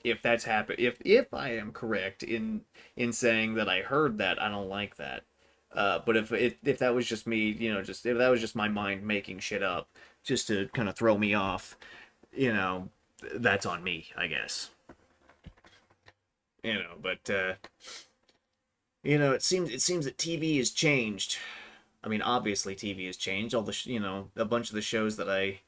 if that's happened, if I am correct in saying that I heard that, I don't like that. But if that was just me, just if that was just my mind making shit up just to kind of throw me off, you know, that's on me, I guess. But it seems that TV has changed. I mean, obviously TV has changed. All the a bunch of the shows that I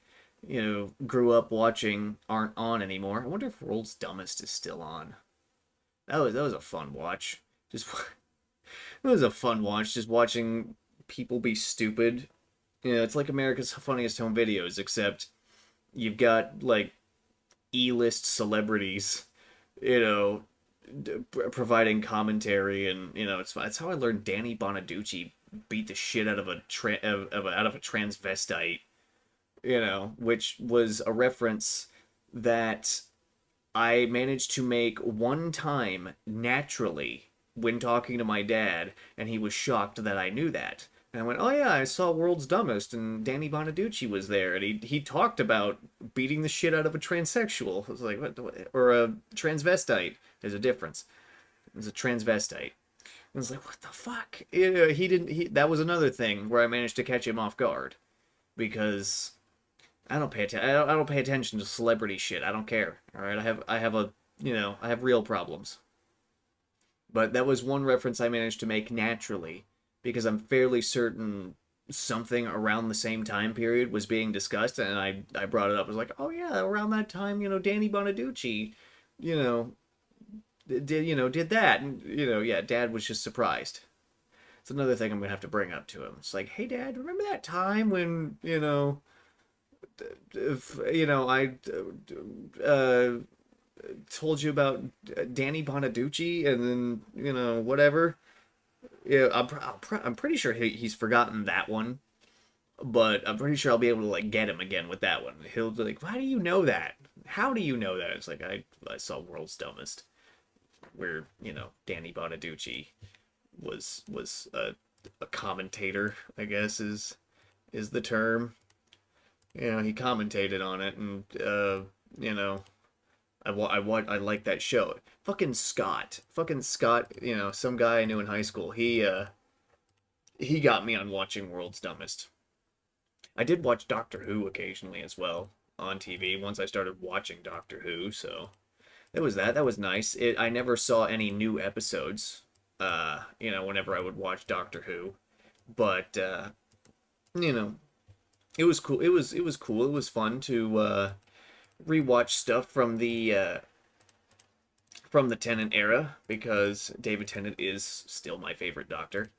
grew up watching aren't on anymore. I wonder if World's Dumbest is still on. That was a fun watch. Just it was a fun watch. Just watching people be stupid. It's like America's Funniest Home Videos, except you've got like E-list celebrities, you know, providing commentary, and it's how I learned Danny Bonaducci beat the shit out of out of a transvestite, which was a reference that I managed to make one time naturally when talking to my dad, and he was shocked that I knew that. And I went, "Oh yeah, I saw World's Dumbest, and Danny Bonaducci was there, and he talked about beating the shit out of a transsexual." I was like, "What? Or a transvestite? There's a difference. It's a transvestite." I was like, "What the fuck?" He didn't. That was another thing where I managed to catch him off guard because I don't pay attention to celebrity shit. I don't care. All right, I have real problems. But that was one reference I managed to make naturally because I'm fairly certain something around the same time period was being discussed, and I brought it up. I was like, "Oh yeah, around that time, Danny Bonaducci, you know, did that." And yeah, Dad was just surprised. It's another thing I'm gonna have to bring up to him. It's like, "Hey Dad, remember that time when, if I uh, told you about Danny Bonaducci, and then whatever." Yeah, I'm pretty sure he's forgotten that one, but I'm pretty sure I'll be able to like get him again with that one. He'll be like, "Why do you know that? How do you know that?" It's like I saw World's Dumbest, where Danny Bonaducci was a commentator, I guess is the term. He commentated on it, and you know, I like that show. Fucking Scott, some guy I knew in high school. He got me on watching World's Dumbest. I did watch Doctor Who occasionally as well on TV once I started watching Doctor Who, so that was that. That was nice. I never saw any new episodes. Whenever I would watch Doctor Who, but you know, it was cool. It was cool. It was fun to rewatch stuff from the Tennant era because David Tennant is still my favorite Doctor.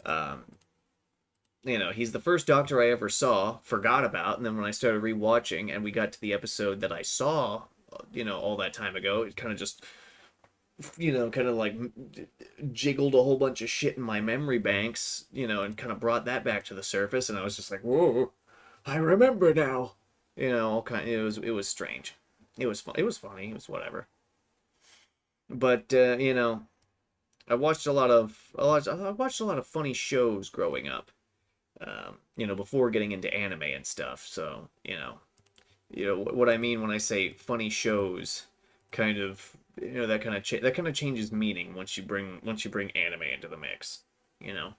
Um, he's the first Doctor I ever saw, forgot about, and then when I started rewatching and we got to the episode that I saw, all that time ago, it kind of just, kind of like jiggled a whole bunch of shit in my memory banks, and kind of brought that back to the surface, and I was just like, whoa, I remember now. All kind. It was strange. It was fun. It was funny. It was whatever. But I watched a lot of funny shows growing up. Before getting into anime and stuff. So what I mean when I say funny shows, kind of that kind of changes meaning once you bring anime into the mix. You know.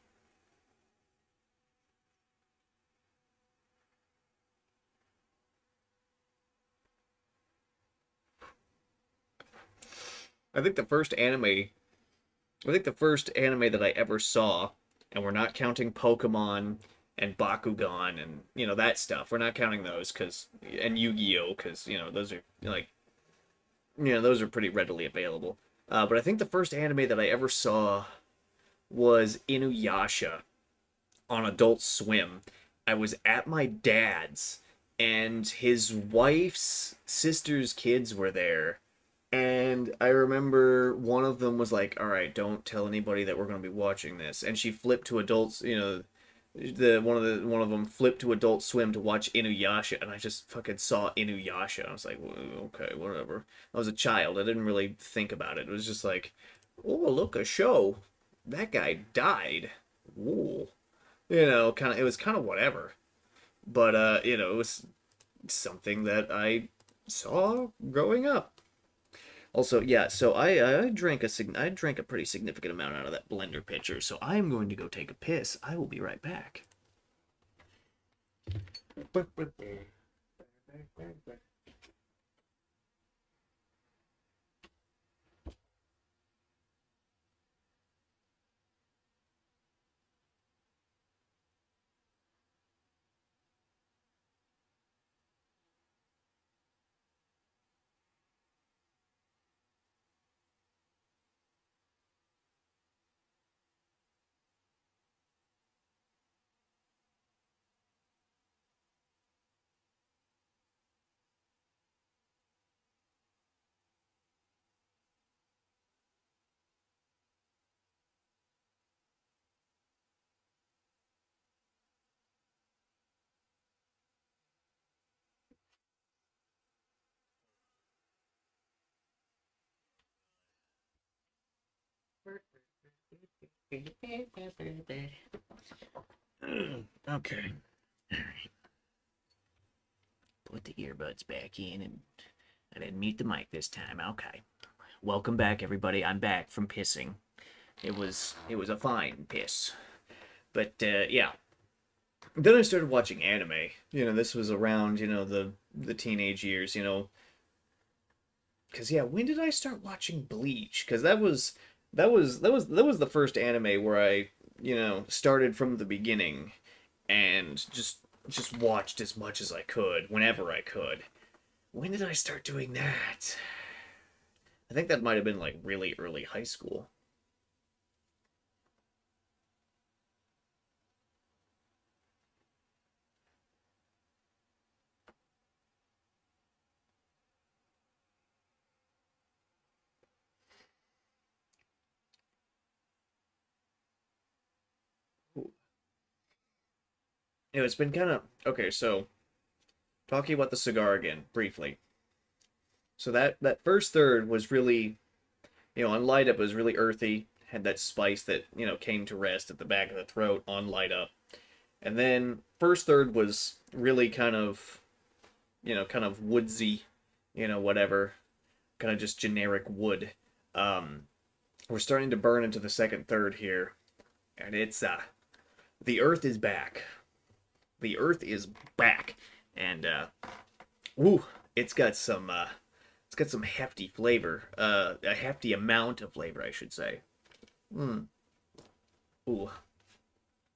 I think the first anime I think the first anime that I ever saw, and we're not counting Pokemon and Bakugan and that stuff. We're not counting those because and Yu-Gi-Oh because those are like those are pretty readily available. But I think the first anime that I ever saw was Inuyasha. on Adult Swim. I was at my dad's, and his wife's sister's kids were there. And I remember one of them was like, "All right, don't tell anybody that we're going to be watching this." And she flipped to adults, one of them flipped to Adult Swim to watch Inuyasha, and I just fucking saw Inuyasha. I was like, well, okay, whatever. I was a child. I didn't really think about it. It was just like, oh, look, a show. That guy died. Ooh. Kind of. It was kind of whatever. But it was something that I saw growing up. Also, yeah, so I drank a pretty significant amount out of that blender pitcher, so I am going to go take a piss. I will be right back. Okay. Put the earbuds back in, and I didn't mute the mic this time. Okay. Welcome back, everybody. I'm back from pissing. It was a fine piss. But yeah. Then I started watching anime. This was around, the teenage years, cuz yeah, when did I start watching Bleach? Cuz that was the first anime where I, started from the beginning and just watched as much as I could whenever I could. When did I start doing that? I think that might have been like really early high school. It's been kind of okay. So talking about the cigar again briefly. So that first third was really, on light up, it was really earthy, had that spice that came to rest at the back of the throat on light up, and then first third was really kind of woodsy, whatever, kind of just generic wood. Um, we're starting to burn into the second third here, and it's the earth is back. The earth is back, and woo, it's got some hefty flavor, a hefty amount of flavor, I should say. Mm. Ooh,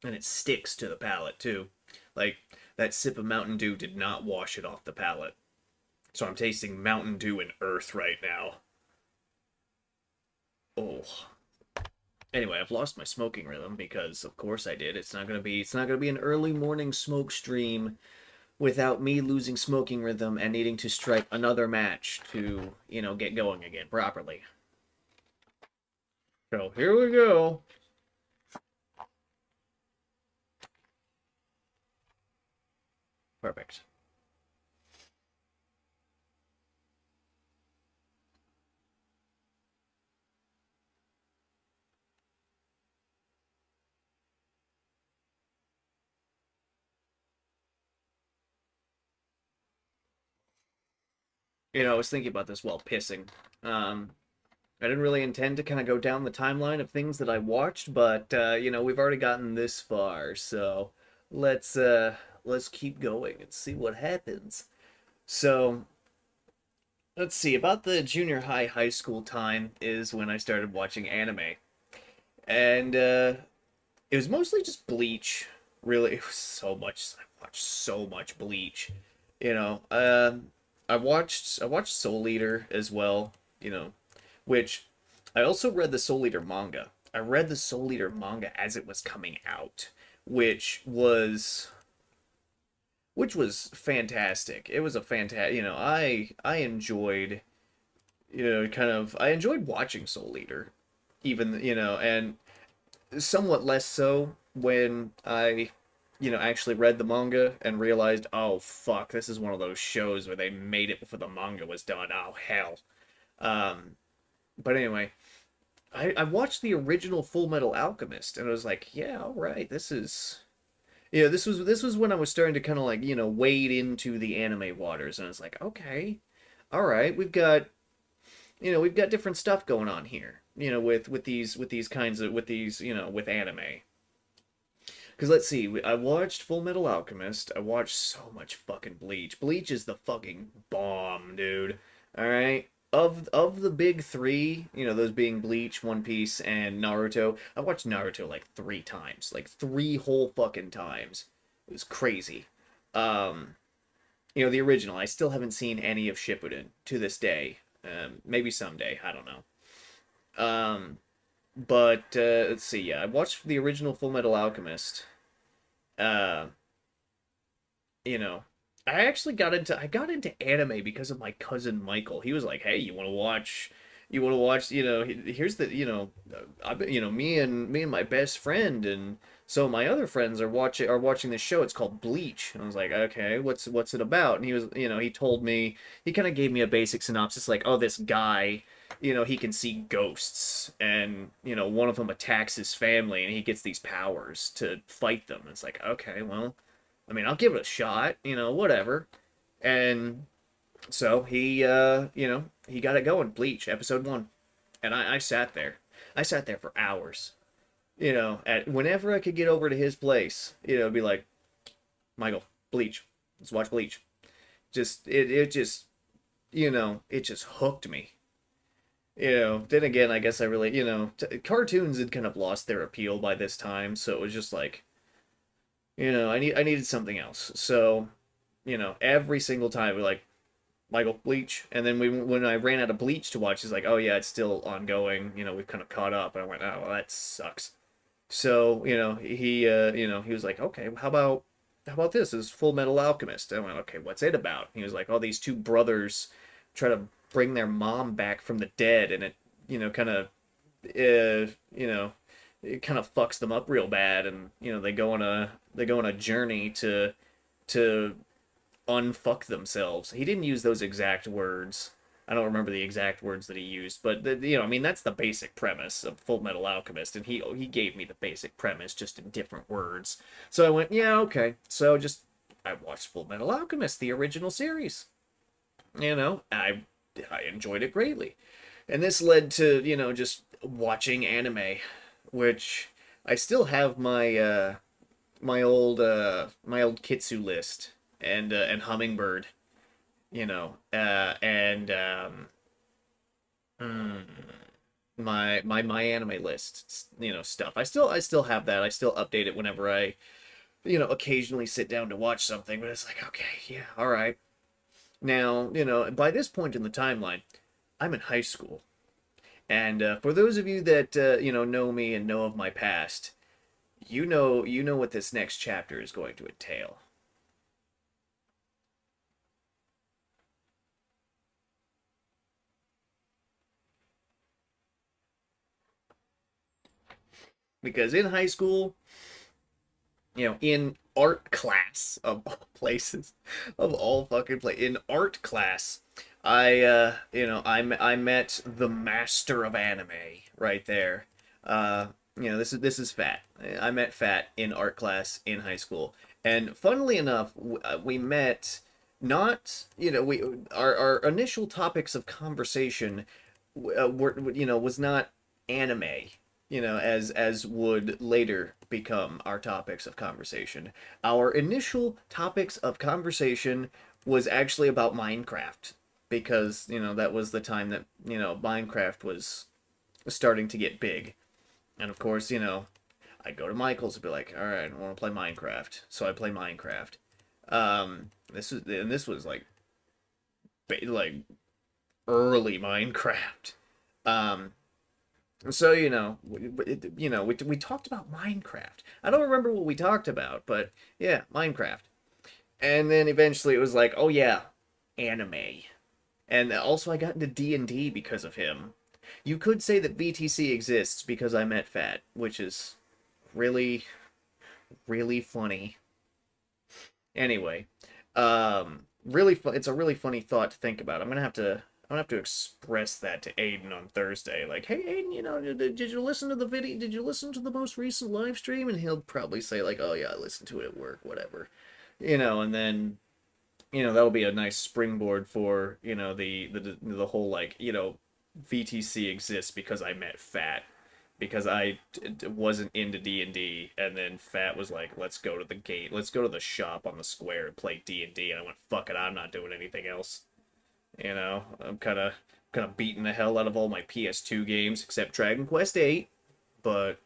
and it sticks to the palate too. Like that sip of Mountain Dew did not wash it off the palate. So I'm tasting Mountain Dew and Earth right now. Oh. Anyway, I've lost my smoking rhythm because of course I did. It's not gonna be an early morning smoke stream without me losing smoking rhythm and needing to strike another match to, get going again properly. So here we go. Perfect. I was thinking about this while pissing. Um, I didn't really intend to kind of go down the timeline of things that I watched, but we've already gotten this far, so let's uh let's keep going and see what happens. So, let's see, about the junior high school time is when I started watching anime. And it was mostly just Bleach. Really, it was so much. I watched so much Bleach. You know, I watched Soul Eater as well. Which I also read the Soul Eater manga. I read the Soul Eater manga as it was coming out, which was which was fantastic. It was a fantastic, I enjoyed, I enjoyed watching Soul Eater, even, and somewhat less so when I, actually read the manga and realized, oh fuck, this is one of those shows where they made it before the manga was done. Oh hell. Um, but anyway, I watched the original Full Metal Alchemist and I was like, yeah, all right, this was when I was starting to kind of like, wade into the anime waters, and I was like, okay, all right, we've got different stuff going on here, with these kinds of with these, with anime. Because let's see, I watched Full Metal Alchemist. I watched so much fucking Bleach. Bleach is the fucking bomb, dude. All right. Of the big three, those being Bleach, One Piece, and Naruto, I watched Naruto like 3 times, like 3 whole fucking times. It was crazy. Um, the original. I still haven't seen any of Shippuden to this day. Maybe someday. I don't know. But let's see. Yeah, I watched the original Full Metal Alchemist. Uh, you know, I got into anime because of my cousin Michael. He was like, "Hey, you want to watch, here's the, me and my best friend and so my other friends are watching this show. It's called Bleach." And I was like, "Okay, what's it about?" And he told me, he kind of gave me a basic synopsis like, "Oh, this guy, he can see ghosts and, one of them attacks his family and he gets these powers to fight them." And it's like, "Okay, well, I mean, I'll give it a shot, whatever." And so he got it going. Bleach, episode 1. And I sat there. I sat there for hours. At whenever I could get over to his place, it'd be like, "Michael, Bleach. Let's watch Bleach." It just hooked me. Then again, I guess I really, cartoons had kind of lost their appeal by this time, so it was just like, I needed something else. So, every single time we're like, "Michael, Bleach," and then when I ran out of Bleach to watch, he's like, "Oh yeah, it's still ongoing. We've kind of caught up." And I went, "Oh, well, that sucks." So, he was like, "Okay, how about this? Is Full Metal Alchemist?" I went, "Okay, what's it about?" He was like, "Oh, these two brothers try to bring their mom back from the dead, and it, kind of, uh, you know, it kind of fucks them up real bad, and they go on a journey to unfuck themselves." He didn't use those exact words. I don't remember the exact words that he used, but I mean, that's the basic premise of Full Metal Alchemist, and he gave me the basic premise just in different words. So I went, yeah, okay. So I watched Full Metal Alchemist, the original series. I enjoyed it greatly, and this led to, just watching anime, which I still have my old Kitsu list and Hummingbird, and mm, my anime list, stuff. I still have that. I still update it whenever I, occasionally sit down to watch something. But it's like, okay, yeah, all right. Now, by this point in the timeline, I'm in high school, and for those of you that know me and know of my past, you know what this next chapter is going to entail. Because in high school, in art class of all places, of all fucking play, in art class, I met the master of anime right there. This is Fat. I met Fat in art class in high school, and funnily enough, we met not, we our initial topics of conversation was not anime, as would later become our topics of conversation. Our initial topics of conversation was actually about Minecraft, because, that was the time that, Minecraft was starting to get big. And of course, I'd go to Michael's and be like, "All right, I want to play Minecraft." So I play Minecraft. This was like early Minecraft. Um, So, we talked about Minecraft. I don't remember what we talked about, but yeah, Minecraft. And then eventually it was like, oh yeah, anime. And also I got into D&D because of him. You could say that VTC exists because I met Fat, which is really, really funny. Anyway, really fun. It's a really funny thought to think about. I'm gonna have to express that to Aiden on Thursday. Like, hey, Aiden, did you listen to the video? Did you listen to the most recent live stream? And he'll probably say like, oh yeah, I listened to it at work, whatever. And then that'll be a nice springboard for the whole like VTC exists because I met Fat because wasn't into D&D, and then Fat was like, let's go to the gate, let's go to the shop on the square and play D&D, and I went, fuck it, I'm not doing anything else. I'm kind of beating the hell out of all my PS2 games except Dragon Quest 8, but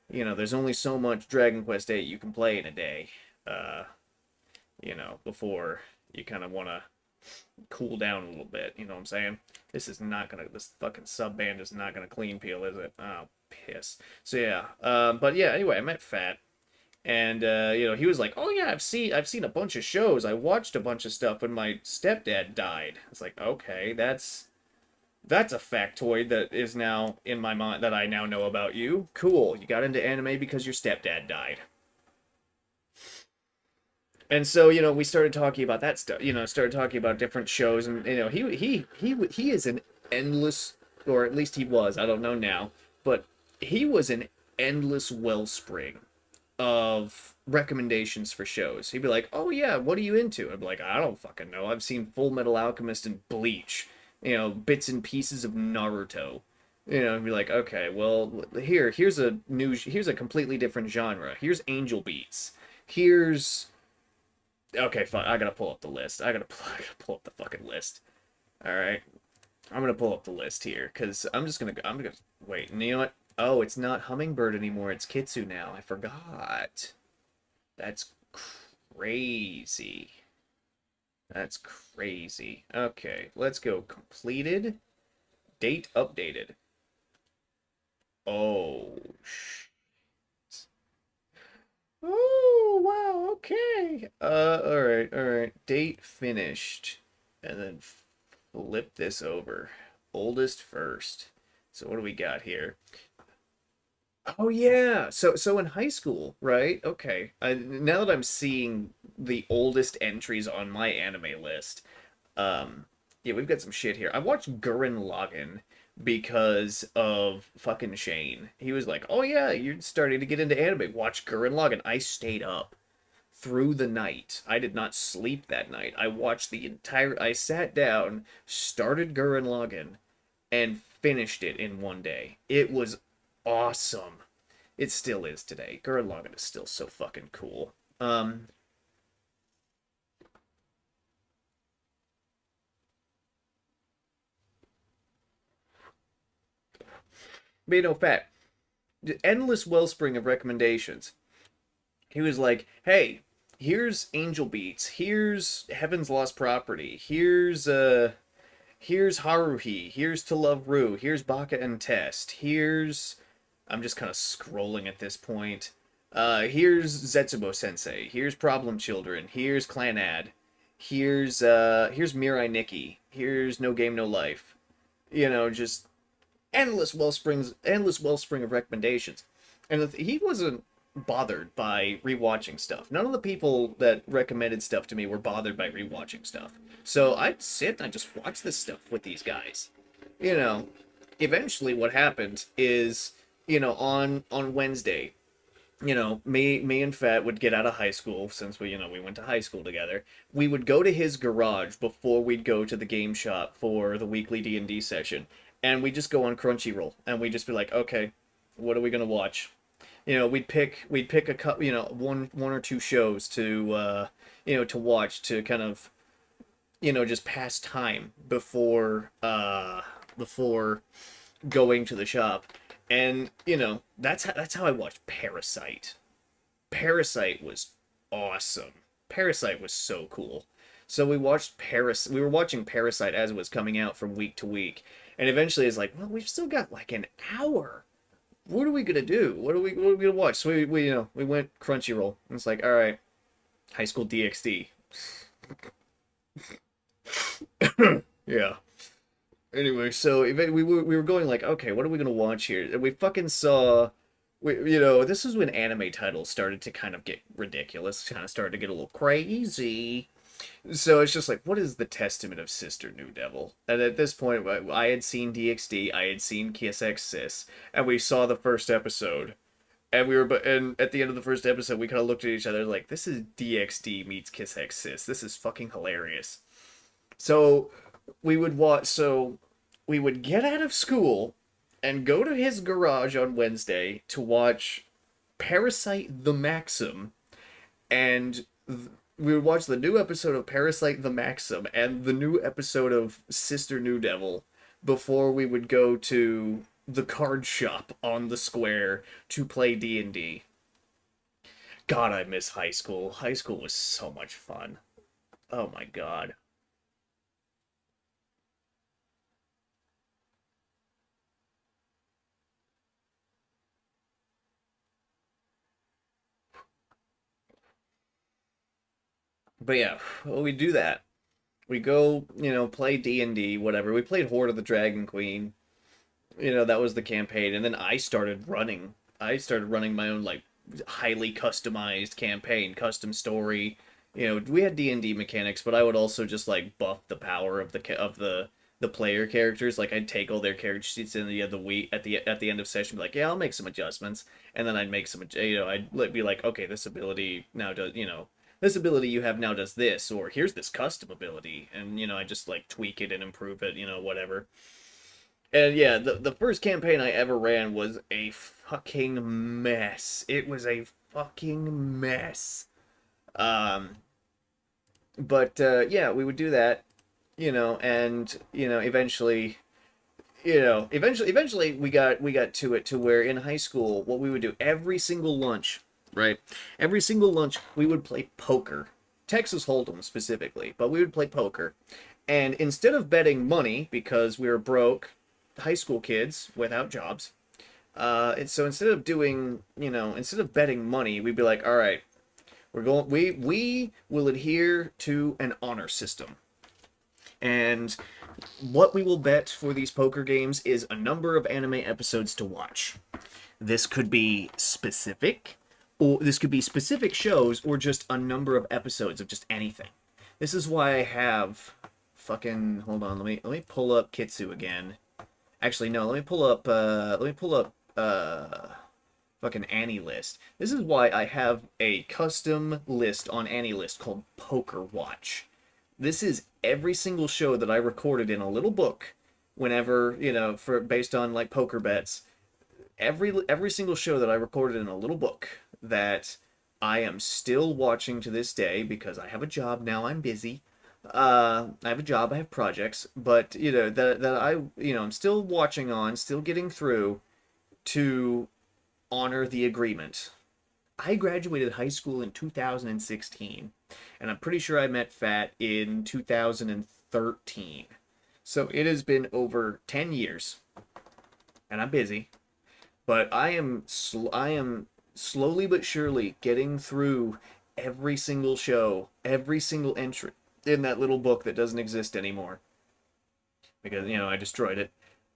there's only so much Dragon Quest 8 you can play in a day. Uh, before you kind of want to cool down a little bit. You know what I'm saying? This fucking sub band is not gonna clean peel, is it? Oh, piss. So yeah, but yeah. Anyway, I met Fat, and he was like, "Oh yeah, I've seen a bunch of shows. I watched a bunch of stuff when my stepdad died." It's like, okay, that's a factoid that is now in my mind that I now know about you. Cool. You got into anime because your stepdad died. And so we started talking about that stuff. Started talking about different shows, and he is an endless, or at least he was. I don't know now, but he was an endless wellspring of recommendations for shows. He'd be like, "Oh yeah, what are you into?" I'd be like, "I don't fucking know. I've seen Full Metal Alchemist and Bleach. Bits and pieces of Naruto." I'd be like, "Okay, well, here's a completely different genre. Here's Angel Beats. Here's Okay, fine. I gotta pull up the list. I gotta pull up the fucking list. All right, I'm gonna pull up the list here because I'm gonna wait. And you know what? Oh, it's not Hummingbird anymore. It's Kitsu now. I forgot. That's crazy. That's crazy. Okay, let's go. Completed. Date updated. Oh, oh, wow, okay. All right. Date finished. And then flip this over. Oldest first. So what do we got here? Oh yeah. So in high school, right? Okay. Now that I'm seeing the oldest entries on my anime list, yeah, we've got some shit here. I watched Gurren Lagann because of fucking Shane. He was like, "Oh yeah, you're starting to get into anime. Watch Gurren Lagann." I stayed up through the night. I did not sleep that night. I sat down, started Gurren Lagann, and finished it in one day. It was awesome. It still is today. Gurren Lagann is still so fucking cool. Made no fat. Endless wellspring of recommendations. He was like, "Hey, here's Angel Beats. Here's Heaven's Lost Property. Here's Haruhi. Here's To Love Ru. Here's Baka and Test. I'm just kind of scrolling at this point. Here's Zetsubo Sensei. Here's Problem Children. Here's Clan Ad. Here's Mirai Nikki. Here's No Game No Life. Just endless wellspring of recommendations. And he wasn't bothered by rewatching stuff. None of the people that recommended stuff to me were bothered by rewatching stuff. So I'd sit and I'd just watch this stuff with these guys. You know, Eventually what happened is, on Wednesday, me and Fat would get out of high school since we went to high school together. We would go to his garage before we'd go to the game shop for the weekly D&D session, and we'd just go on Crunchyroll and we'd just be like, okay, what are we gonna watch? We'd pick a couple, one or two shows to watch to kind of just pass time before going to the shop. And that's how I watched Parasite. Parasite was awesome. Parasite was so cool. So we were watching Parasite as it was coming out from week to week. And eventually it's like, well, we've still got like an hour. What are we gonna do? What are we gonna watch? So we we went Crunchyroll. And it's like, all right, High School DxD. Yeah. Anyway, so we were going like, okay, what are we gonna watch here? And we fucking saw, this is when anime titles started to kind of get ridiculous, kind of started to get a little crazy. So it's just like, what is the testament of Sister New Devil? And at this point, I had seen DxD, I had seen Kiss X Sis, and we saw the first episode. And at the end of the first episode, we kind of looked at each other like, this is DxD meets Kiss X Sis. This is fucking hilarious. So we would get out of school and go to his garage on Wednesday to watch Parasite the Maxim, and we would watch the new episode of Parasite the Maxim and the new episode of Sister New Devil before we would go to the card shop on the square to play D&D. God, I miss high school. High school was so much fun. Oh my god. But yeah, well, we do that. We go, play D&D, whatever. We played Horde of the Dragon Queen. That was the campaign. And then I started running. I started running my own, like, highly customized campaign, custom story. We had D&D mechanics, but I would also just, like, buff the power of the player characters. Like, I'd take all their character sheets in the other week at the end of session, be like, yeah, I'll make some adjustments. And then I'd make some, I'd be like, okay, this ability now does, this ability you have now does this, or here's this custom ability, and I just like tweak it and improve it, whatever. And yeah, the first campaign I ever ran was a fucking mess. It was a fucking mess. Um, but yeah, we would do that, and eventually we got to it to where in high school, what we would do every single lunch, right? Every single lunch, we would play poker. Texas Hold'em specifically, but we would play poker. And instead of betting money, because we were broke high school kids without jobs, and so instead of betting money, we'd be like, all right, we will adhere to an honor system. And what we will bet for these poker games is a number of anime episodes to watch. This could be specific, or this could be specific shows, or just a number of episodes of just anything. This is why I have fucking, hold on, let me pull up Kitsu again. Actually, no, let me pull up fucking Annie List. This is why I have a custom list on Annie List called Poker Watch. This is every single show that I recorded in a little book whenever, for based on like poker bets. Every single show that I recorded in a little book that I am still watching to this day because I have a job now, I'm busy. I have a job, I have projects, but that I I'm still watching on, still getting through to honor the agreement. I graduated high school in 2016, and I'm pretty sure I met Fat in 2013. So it has been over 10 years, and I'm busy, but I am slowly but surely getting through every single show, every single entry in that little book that doesn't exist anymore because I destroyed it.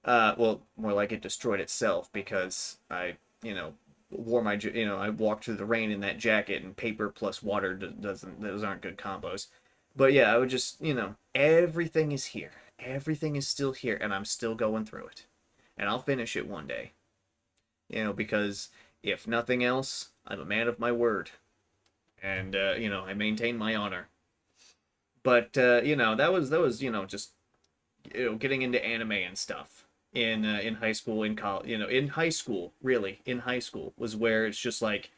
Well, more like it destroyed itself because I wore my I walked through the rain in that jacket, and paper plus water doesn't those aren't good combos. But yeah, I would just everything is here, everything is still here, and I'm still going through it, and I'll finish it one day. Because if nothing else, I'm a man of my word, and I maintain my honor. But that was just getting into anime and stuff in high school, in college, in high school, really in high school was where it's just like,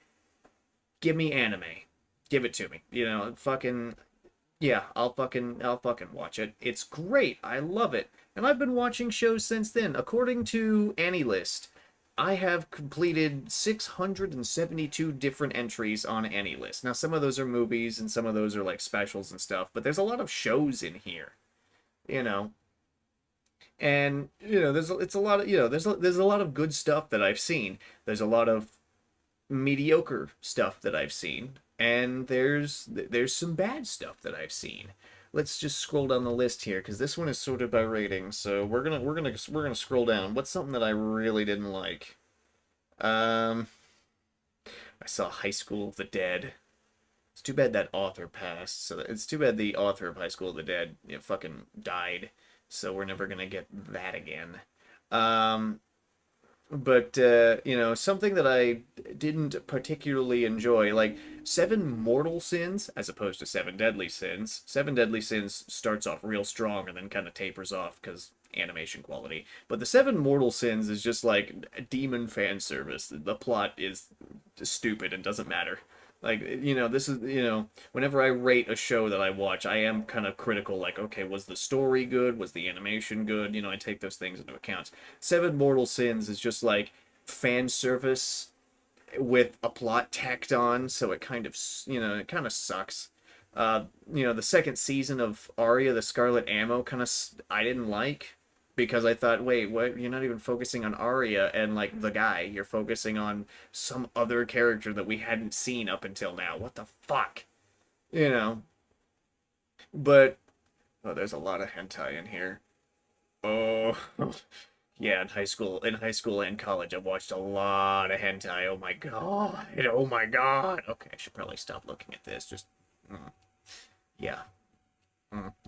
give me anime, give it to me, fucking yeah, I'll fucking watch it. It's great, I love it, and I've been watching shows since then. According to AniList, I have completed 672 different entries on AniList. Now, some of those are movies and some of those are like specials and stuff, but there's a lot of shows in here, you know. And it's a lot of there's a lot of good stuff that I've seen. There's a lot of mediocre stuff that I've seen, and there's some bad stuff that I've seen. Let's just scroll down the list here because this one is sorted by rating. So we're gonna scroll down. What's something that I really didn't like? Um, I saw High School of the Dead. It's too bad that author passed. So it's too bad the author of High School of the Dead, fucking died. So we're never gonna get that again. Um, but something that I didn't particularly enjoy, like Seven Mortal Sins as opposed to Seven Deadly Sins. Seven Deadly Sins starts off real strong and then kind of tapers off because animation quality. But the Seven Mortal Sins is just like demon fan service. The plot is stupid and doesn't matter. Like, this is, whenever I rate a show that I watch, I am kind of critical. Like, okay, was the story good? Was the animation good? I take those things into account. Seven Mortal Sins is just like fan service with a plot tacked on, so it kind of sucks. The second season of Arya, the Scarlet Ammo, I didn't like because I thought, wait, what? You're not even focusing on Arya and like the guy. You're focusing on some other character that we hadn't seen up until now. What the fuck? You know. But oh, there's a lot of hentai in here. Oh, yeah, in high school and college, I watched a lot of hentai. Oh my god. Oh my god. Okay, I should probably stop looking at this. Just, yeah.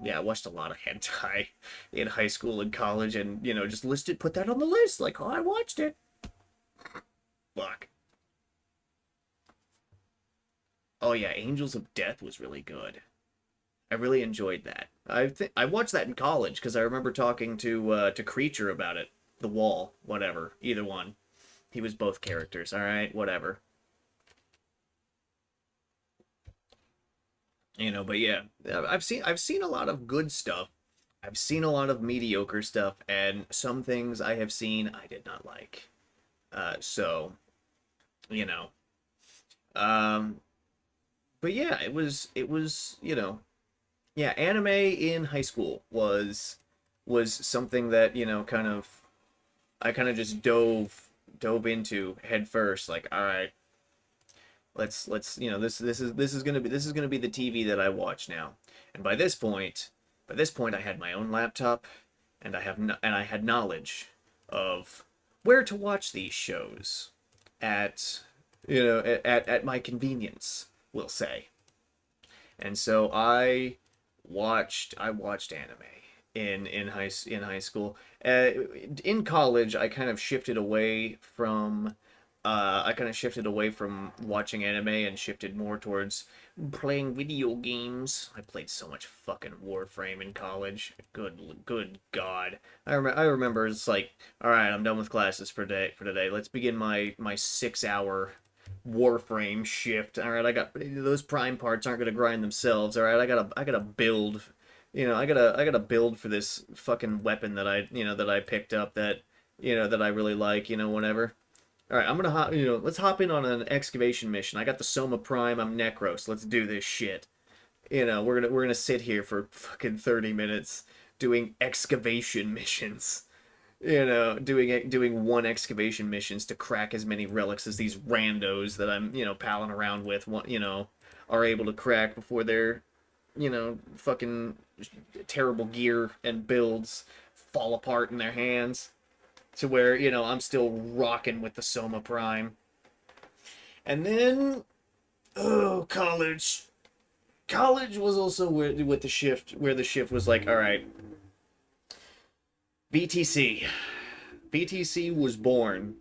Yeah, I watched a lot of hentai in high school and college, and just put that on the list. Like, oh, I watched it. Fuck. Oh yeah, Angels of Death was really good. I really enjoyed that. I watched that in college because I remember talking to Creature about it. The Wall, whatever, either one. He was both characters. All right, whatever. But yeah, I've seen a lot of good stuff. I've seen a lot of mediocre stuff, and some things I have seen I did not like. So you know, um, but yeah, it was yeah, anime in high school was something that I kind of just dove into head first. Like, all right, let's this is gonna be the TV that I watch now. And by this point I had my own laptop, and I had knowledge of where to watch these shows at at my convenience, we'll say. And so I watched anime in high school. In college, I kind of shifted away from watching anime and shifted more towards playing video games. I played so much fucking Warframe in college. Good God. I remember it's like, all right, I'm done with classes for today. Let's begin my 6 hour Warframe shift. All right, I got those prime parts aren't gonna grind themselves. All right, I gotta build. I gotta build for this fucking weapon that I picked up that I really like. Whatever. All right, I'm gonna let's hop in on an excavation mission. I got the Soma Prime. I'm Necros. Let's do this shit. We're gonna sit here for fucking 30 minutes doing excavation missions. Doing one excavation missions to crack as many relics as these randos that I'm palling around with are able to crack before their fucking terrible gear and builds fall apart in their hands to where I'm still rocking with the Soma Prime. And then college. College was also where the shift was like, all right, VTC. VTC was born.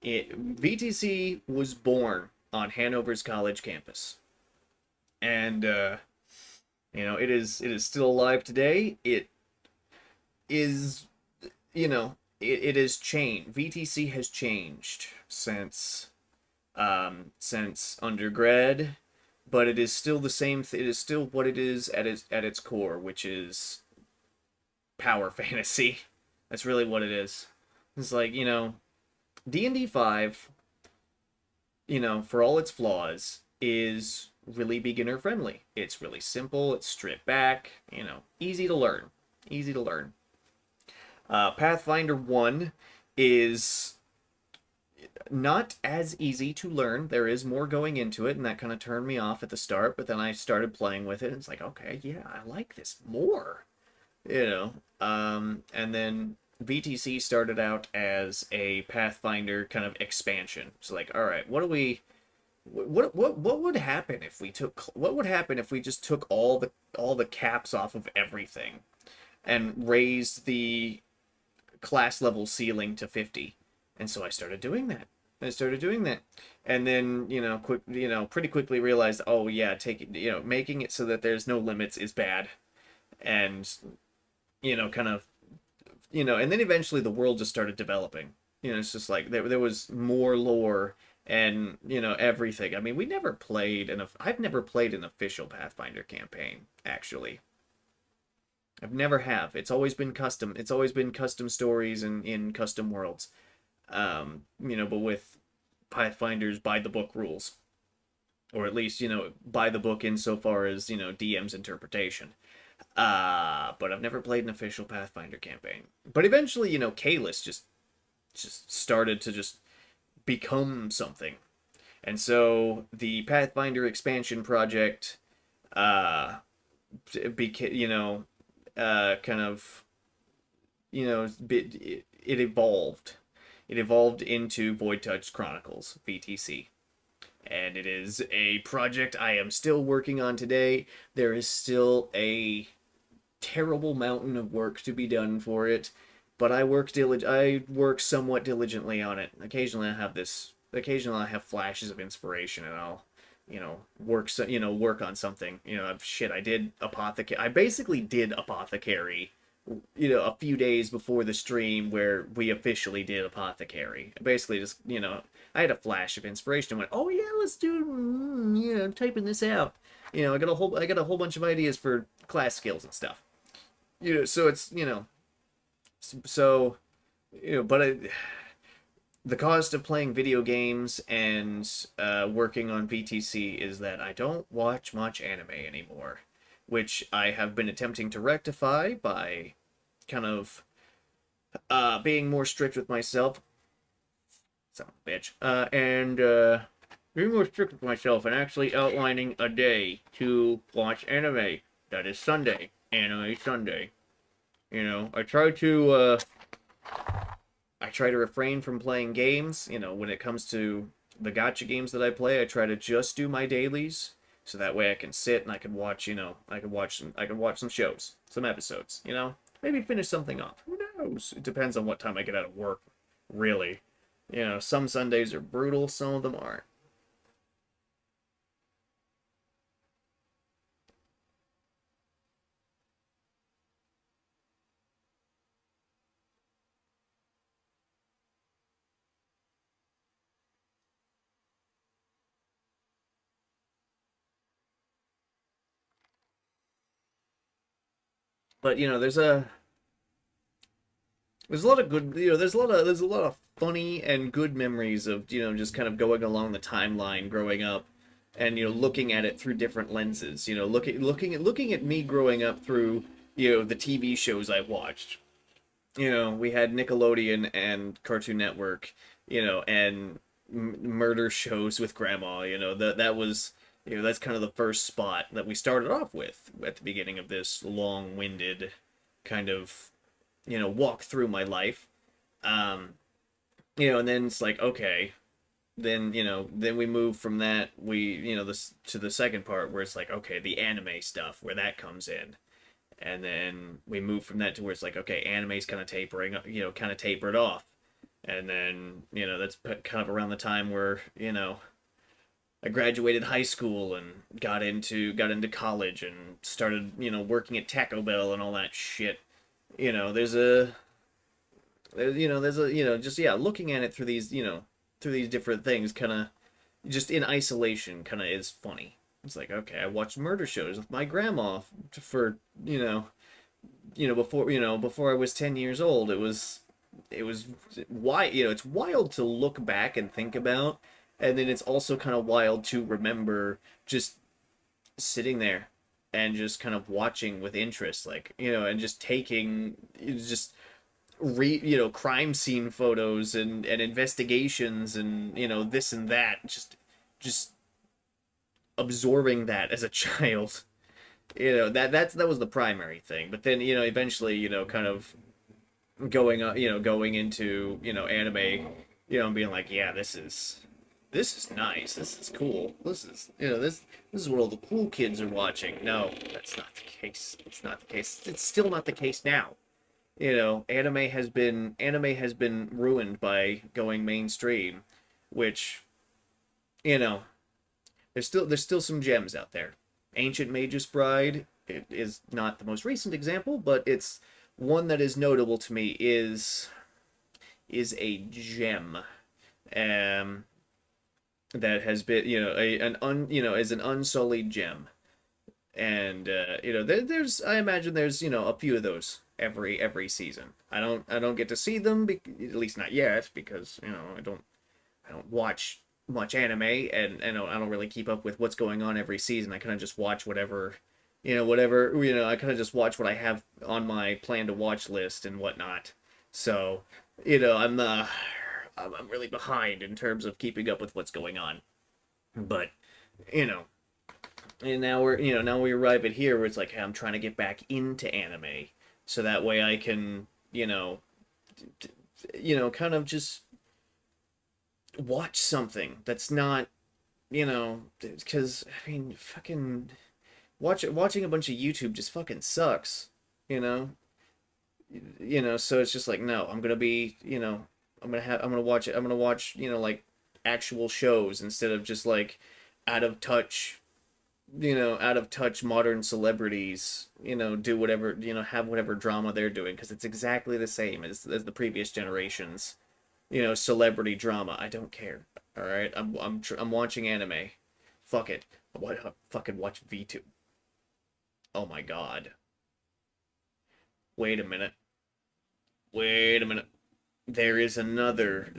VTC was born on Hanover's college campus, and it is still alive today. It is it has changed. VTC has changed since undergrad, but it is still the same. It is still what it is at its core, which is power fantasy. That's really what it is. It's like, D&D 5, for all its flaws, is really beginner friendly. It's really simple, it's stripped back, easy to learn. Easy to learn. Pathfinder 1 is not as easy to learn. There is more going into it, and that kind of turned me off at the start, but then I started playing with it, and it's like, okay, yeah, I like this more, you know. And then VTC started out as a Pathfinder kind of expansion. So like, all right, what would happen if we took what would happen if we just took all the caps off of everything and raised the class level ceiling to 50? And so I started doing that. And then, pretty quickly realized, oh yeah, making it so that there's no limits is bad. And, kind of, and then eventually the world just started developing. It's just like there was more lore and, everything. I mean, I've never played an official Pathfinder campaign, actually. I've never have. It's always been custom. It's always been custom stories and in custom worlds. But with Pathfinder's by the book rules, or at least by the book insofar as DM's interpretation. But I've never played an official Pathfinder campaign. But eventually, Kalis just started to just become something, and so the Pathfinder expansion project, became kind of it evolved. It evolved into Void Touch Chronicles (VTC), and it is a project I am still working on today. There is still a terrible mountain of work to be done for it, but I work somewhat diligently on it. Occasionally I have flashes of inspiration, and I'll work on something. I did apothecary. I basically did apothecary, a few days before the stream where we officially did apothecary. Basically, just I had a flash of inspiration and went, "Oh yeah, let's do." Typing this out. I got a whole bunch of ideas for class skills and stuff. So it's so but the cost of playing video games and working on VTC is that I don't watch much anime anymore, which I have been attempting to rectify by kind of being more strict with myself. Son of a bitch. And being more strict with myself and actually outlining a day to watch anime. That is Sunday. Anime Sunday. I try to refrain from playing games. When it comes to the gacha games that I play, I try to just do my dailies, so that way I can sit and I can watch, I can watch some shows, some episodes, maybe finish something off. Who knows? It depends on what time I get out of work, really. Some Sundays are brutal, some of them aren't. But there's a lot of good, there's a lot of funny and good memories of just kind of going along the timeline growing up, and looking at it through different lenses. Looking at me growing up through the TV shows I watched. We had Nickelodeon and Cartoon Network, and murder shows with Grandma. That was that's kind of the first spot that we started off with at the beginning of this long-winded kind of walk through my life. um and then it's like, okay, then we move from that, this to the second part where it's like, okay, the anime stuff, where that comes in. And then we move from that to where it's like, okay, anime's kind of tapering, kind of tapered off. And then that's kind of around the time where I graduated high school and got into college and started working at Taco Bell and all that shit. There's a just, yeah, looking at it through these different things, kind of just in isolation, kind of is funny. It's like, okay, I watched murder shows with my grandma for before I was 10 years old. It was why it's wild to look back and think about, and then it's also kind of wild to remember just sitting there and just kind of watching with interest, like and just taking just crime scene photos and investigations and this and that, just absorbing that as a child. That was the primary thing. But then eventually kind of going into anime, and being like, yeah, this is nice, this is cool, this is what all the cool kids are watching. No, that's not the case. It's not the case. It's still not the case now. Anime has been ruined by going mainstream, which you know there's still some gems out there. Ancient Magus Bride, it is not the most recent example, but it's one that is notable to me. Is a gem, um, that has been is an unsullied gem. And there's I imagine there's a few of those every season. I don't get to see them, at least not yet, because I don't watch much anime, and I don't really keep up with what's going on every season. I kind of just watch whatever. I kind of just watch what I have on my plan to watch list and whatnot. So I'm really behind in terms of keeping up with what's going on. But you know and now we arrive at here where it's like, hey, I'm trying to get back into anime, so that way I can kind of just watch something that's not, because I mean, fucking watching a bunch of YouTube just fucking sucks, you know. So it's just like, no, I'm gonna be, I'm gonna watch it. I'm gonna watch, like actual shows instead of just like out of touch, out of touch modern celebrities, do whatever, have whatever drama they're doing, because it's exactly the same as the previous generations, celebrity drama. I don't care. All right, I'm watching anime. Fuck it. What? Fucking watch V2. Oh my god. Wait a minute. Wait a minute. There is another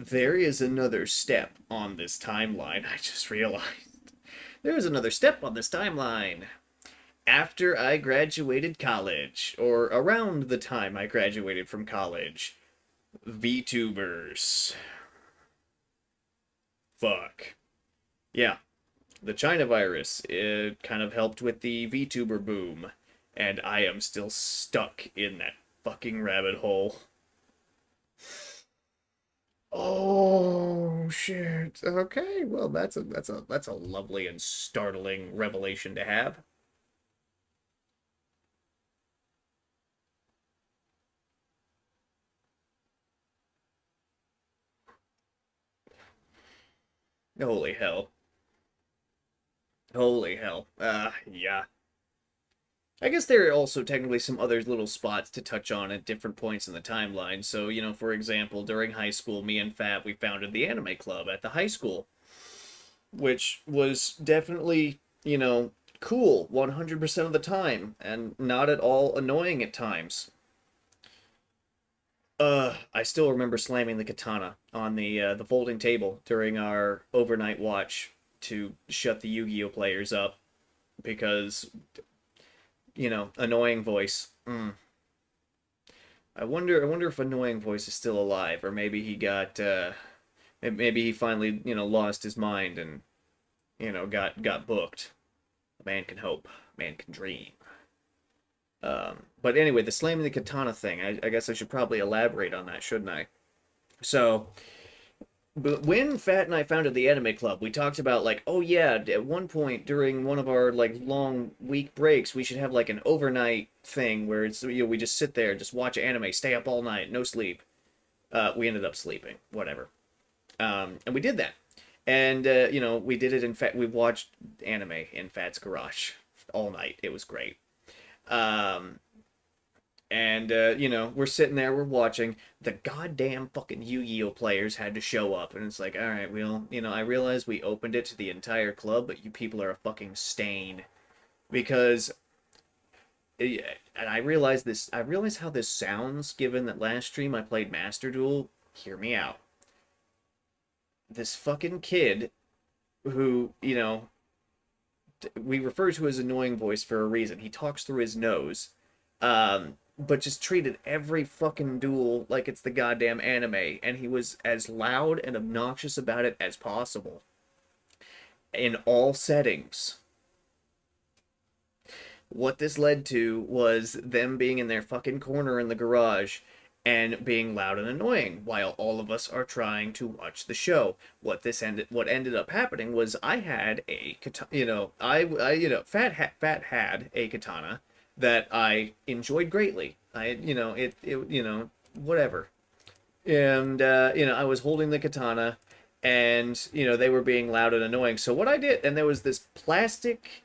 step on this timeline. I just realized. There is another step on this timeline. After I graduated college, or around the time I graduated from college, VTubers. Fuck. Yeah, the China virus, it kind of helped with the VTuber boom, and I am still stuck in that fucking rabbit hole. Oh shit. Okay, well that's a lovely and startling revelation to have. Holy hell. Holy hell. Yeah. I guess there are also technically some other little spots to touch on at different points in the timeline. So, for example, during high school, me and Fat, we founded the anime club at the high school, which was definitely, cool 100% of the time and not at all annoying at times. I still remember slamming the katana on the folding table during our overnight watch to shut the Yu-Gi-Oh players up, because annoying voice. I wonder if annoying voice is still alive, or maybe he got maybe he finally lost his mind and got booked. A man can hope, a man can dream. But anyway, the slamming the katana thing, I guess I should probably elaborate on that, shouldn't I? So, but when Fat and I founded the anime club, we talked about like, oh yeah, at one point during one of our like long week breaks, we should have like an overnight thing where it's we just sit there, just watch anime, stay up all night, no sleep. We ended up sleeping, whatever. And we did that, and we did it in fact. We watched anime in Fat's garage all night. It was great. Um, and we're sitting there, we're watching. The goddamn fucking Yu-Gi-Oh players had to show up, and it's like, all right, well, I realize we opened it to the entire club, but you people are a fucking stain, because and I realize how this sounds, given that last stream I played Master Duel. Hear me out. This fucking kid who, we refer to as annoying voice for a reason. He talks through his nose. but just treated every fucking duel like it's the goddamn anime, and he was as loud and obnoxious about it as possible in all settings. What this led to was them being in their fucking corner in the garage and being loud and annoying while all of us are trying to watch the show. What ended up happening was I had a katana, Fat had a katana that I enjoyed greatly. Whatever. And I was holding the katana, and they were being loud and annoying. So what I did, and there was this plastic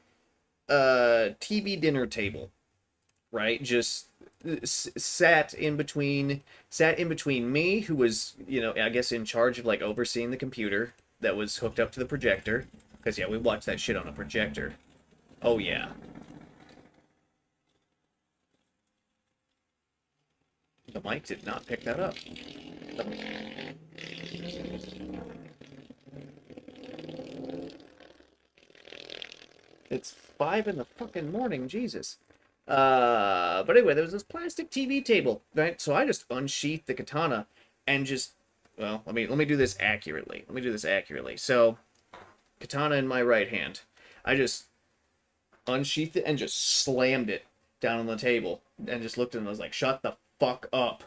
TV dinner table, right? Just sat in between me, who was, I guess in charge of like overseeing the computer that was hooked up to the projector, because yeah, we watched that shit on a projector. Oh yeah. The mic did not pick that up. It's 5 in the fucking morning, Jesus. But anyway, there was this plastic TV table, right? So I just unsheathed the katana and just, well, let me do this accurately. Let me do this accurately. So, katana in my right hand. I just unsheathed it and just slammed it down on the table and just looked at him and was like, "Shut the fuck up."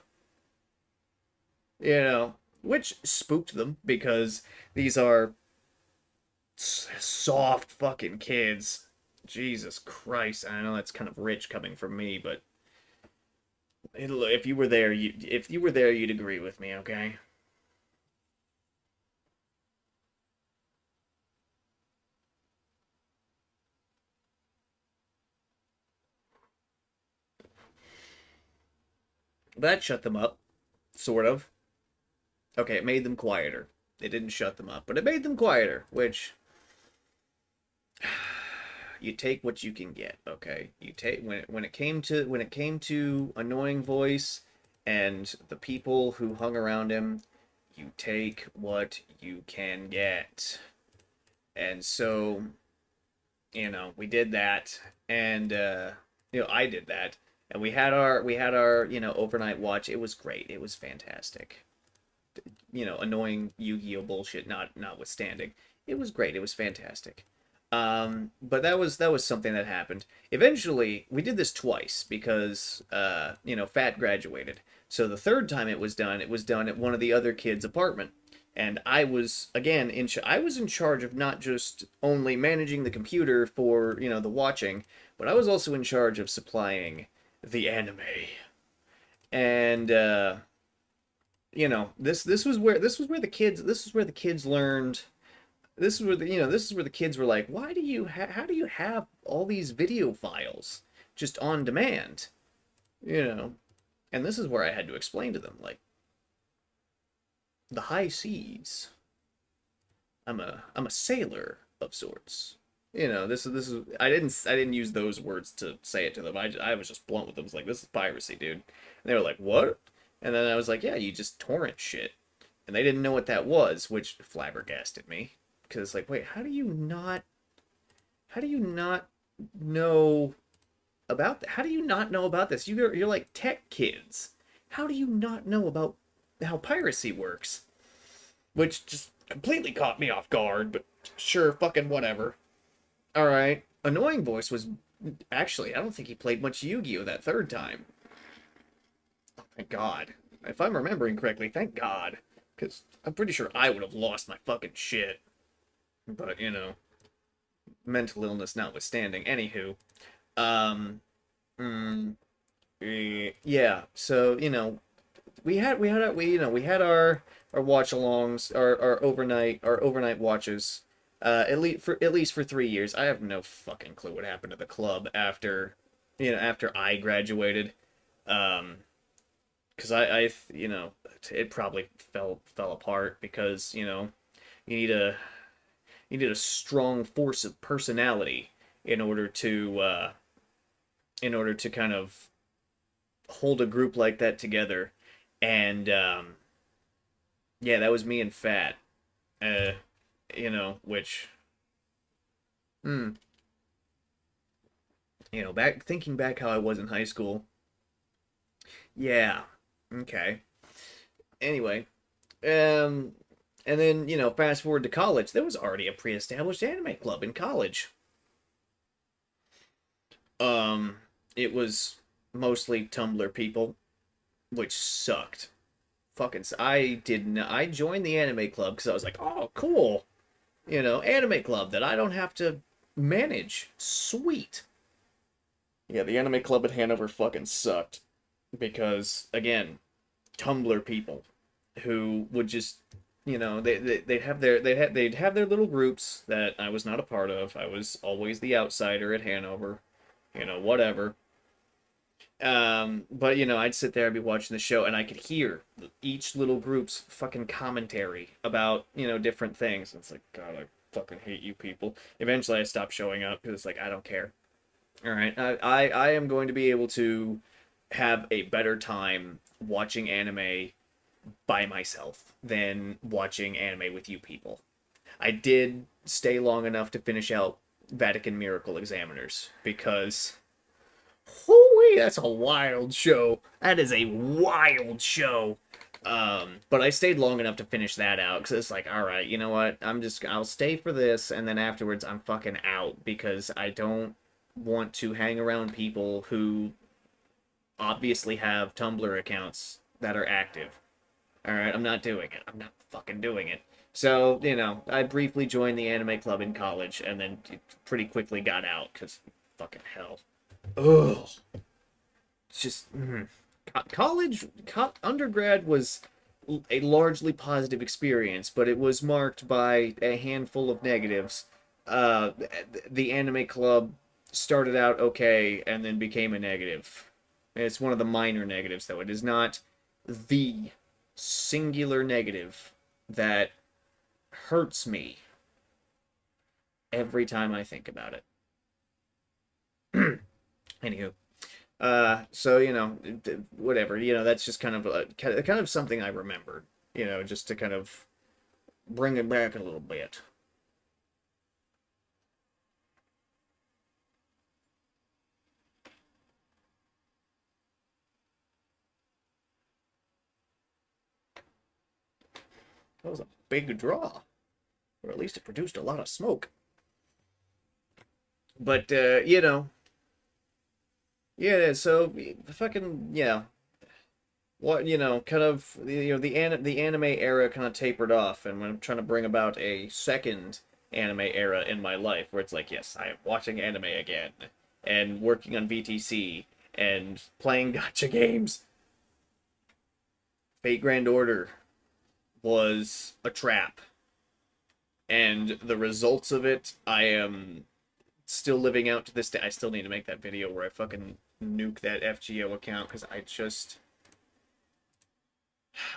Which spooked them because these are soft fucking kids. Jesus Christ. I know that's kind of rich coming from me, but if you were there, you'd agree with me, okay? That shut them up, sort of. Okay, it made them quieter. It didn't shut them up, but it made them quieter, which you take what you can get, okay? You take when it came to annoying voice and the people who hung around him, you take what you can get. And so, we did that, and I did that, and we had our overnight watch. It was great. It was fantastic. Annoying Yu-Gi-Oh bullshit notwithstanding, it was great. It was fantastic. But that was something that happened. Eventually, we did this twice because Fat graduated. So the third time it was done at one of the other kids' apartment. And I was again I was in charge of not just only managing the computer for, the watching, but I was also in charge of supplying the anime. And this was where the kids learned. This is where the kids were like, how do you have all these video files just on demand? You know, and this is where I had to explain to them, like, the high seas. I'm a sailor of sorts. This is I didn't use those words to say it to them. I was just blunt with them. I was like, this is piracy, dude. And they were like, what? And then I was like, yeah, you just torrent shit. And they didn't know what that was, which flabbergasted me. Because it's like, wait, how do you not know about that? How do you not know about this? You're like tech kids. How do you not know about how piracy works? Which just completely caught me off guard, but sure, fucking whatever. All right. Annoying Voice was actually, I don't think he played much Yu-Gi-Oh that third time. Oh, thank God. If I'm remembering correctly, thank God. Because I'm pretty sure I would have lost my fucking shit. But, mental illness notwithstanding. Anywho, um, mm, yeah. So, we had our watch-alongs, our overnight watches. At least for 3 years. I have no fucking clue what happened to the club after I graduated. Because it probably fell apart because you need a you need a strong force of personality in order to kind of hold a group like that together. And yeah, that was me and Fat. Uh, which, hmm, back thinking back how I was in high school, Yeah. Okay. Anyway, um, and then fast forward to college. There was already a pre-established anime club in college. Um, it was mostly Tumblr people, which sucked. I didn't. I joined the anime club because I was like, oh, cool. Anime club that I don't have to manage. Sweet. Yeah, the anime club at Hanover fucking sucked because again, Tumblr people who would just they'd have they'd have their little groups that I was not a part of. I was always the outsider at Hanover, whatever. But I'd sit there, I'd be watching the show, and I could hear each little group's fucking commentary about different things. It's like, God, I fucking hate you people. Eventually, I stopped showing up because it's like I don't care. All right, I am going to be able to have a better time watching anime by myself than watching anime with you people. I did stay long enough to finish out Vatican Miracle Examiners because holy, that's a wild show. That is a wild show. But I stayed long enough to finish that out because it's like, all right, you know what? I'll stay for this, and then afterwards I'm fucking out because I don't want to hang around people who obviously have Tumblr accounts that are active. All right, I'm not doing it. I'm not fucking doing it. So, I briefly joined the anime club in college and then pretty quickly got out because fucking hell. Ugh. It's just college, undergrad was a largely positive experience, but it was marked by a handful of negatives. Uh, the anime club started out okay and then became a negative. It's one of the minor negatives, though. It is not the singular negative that hurts me every time I think about it. Anywho, so whatever. That's just kind of something I remembered. Just to kind of bring it back a little bit. That was a big draw, or at least it produced a lot of smoke. But yeah. So fucking yeah. What kind of the anime era kind of tapered off, and when I'm trying to bring about a second anime era in my life, where it's like, yes, I am watching anime again, and working on VTC, and playing gotcha games. Fate Grand Order was a trap, and the results of it, I am still living out to this day. I still need to make that video where I fucking nuke that FGO account because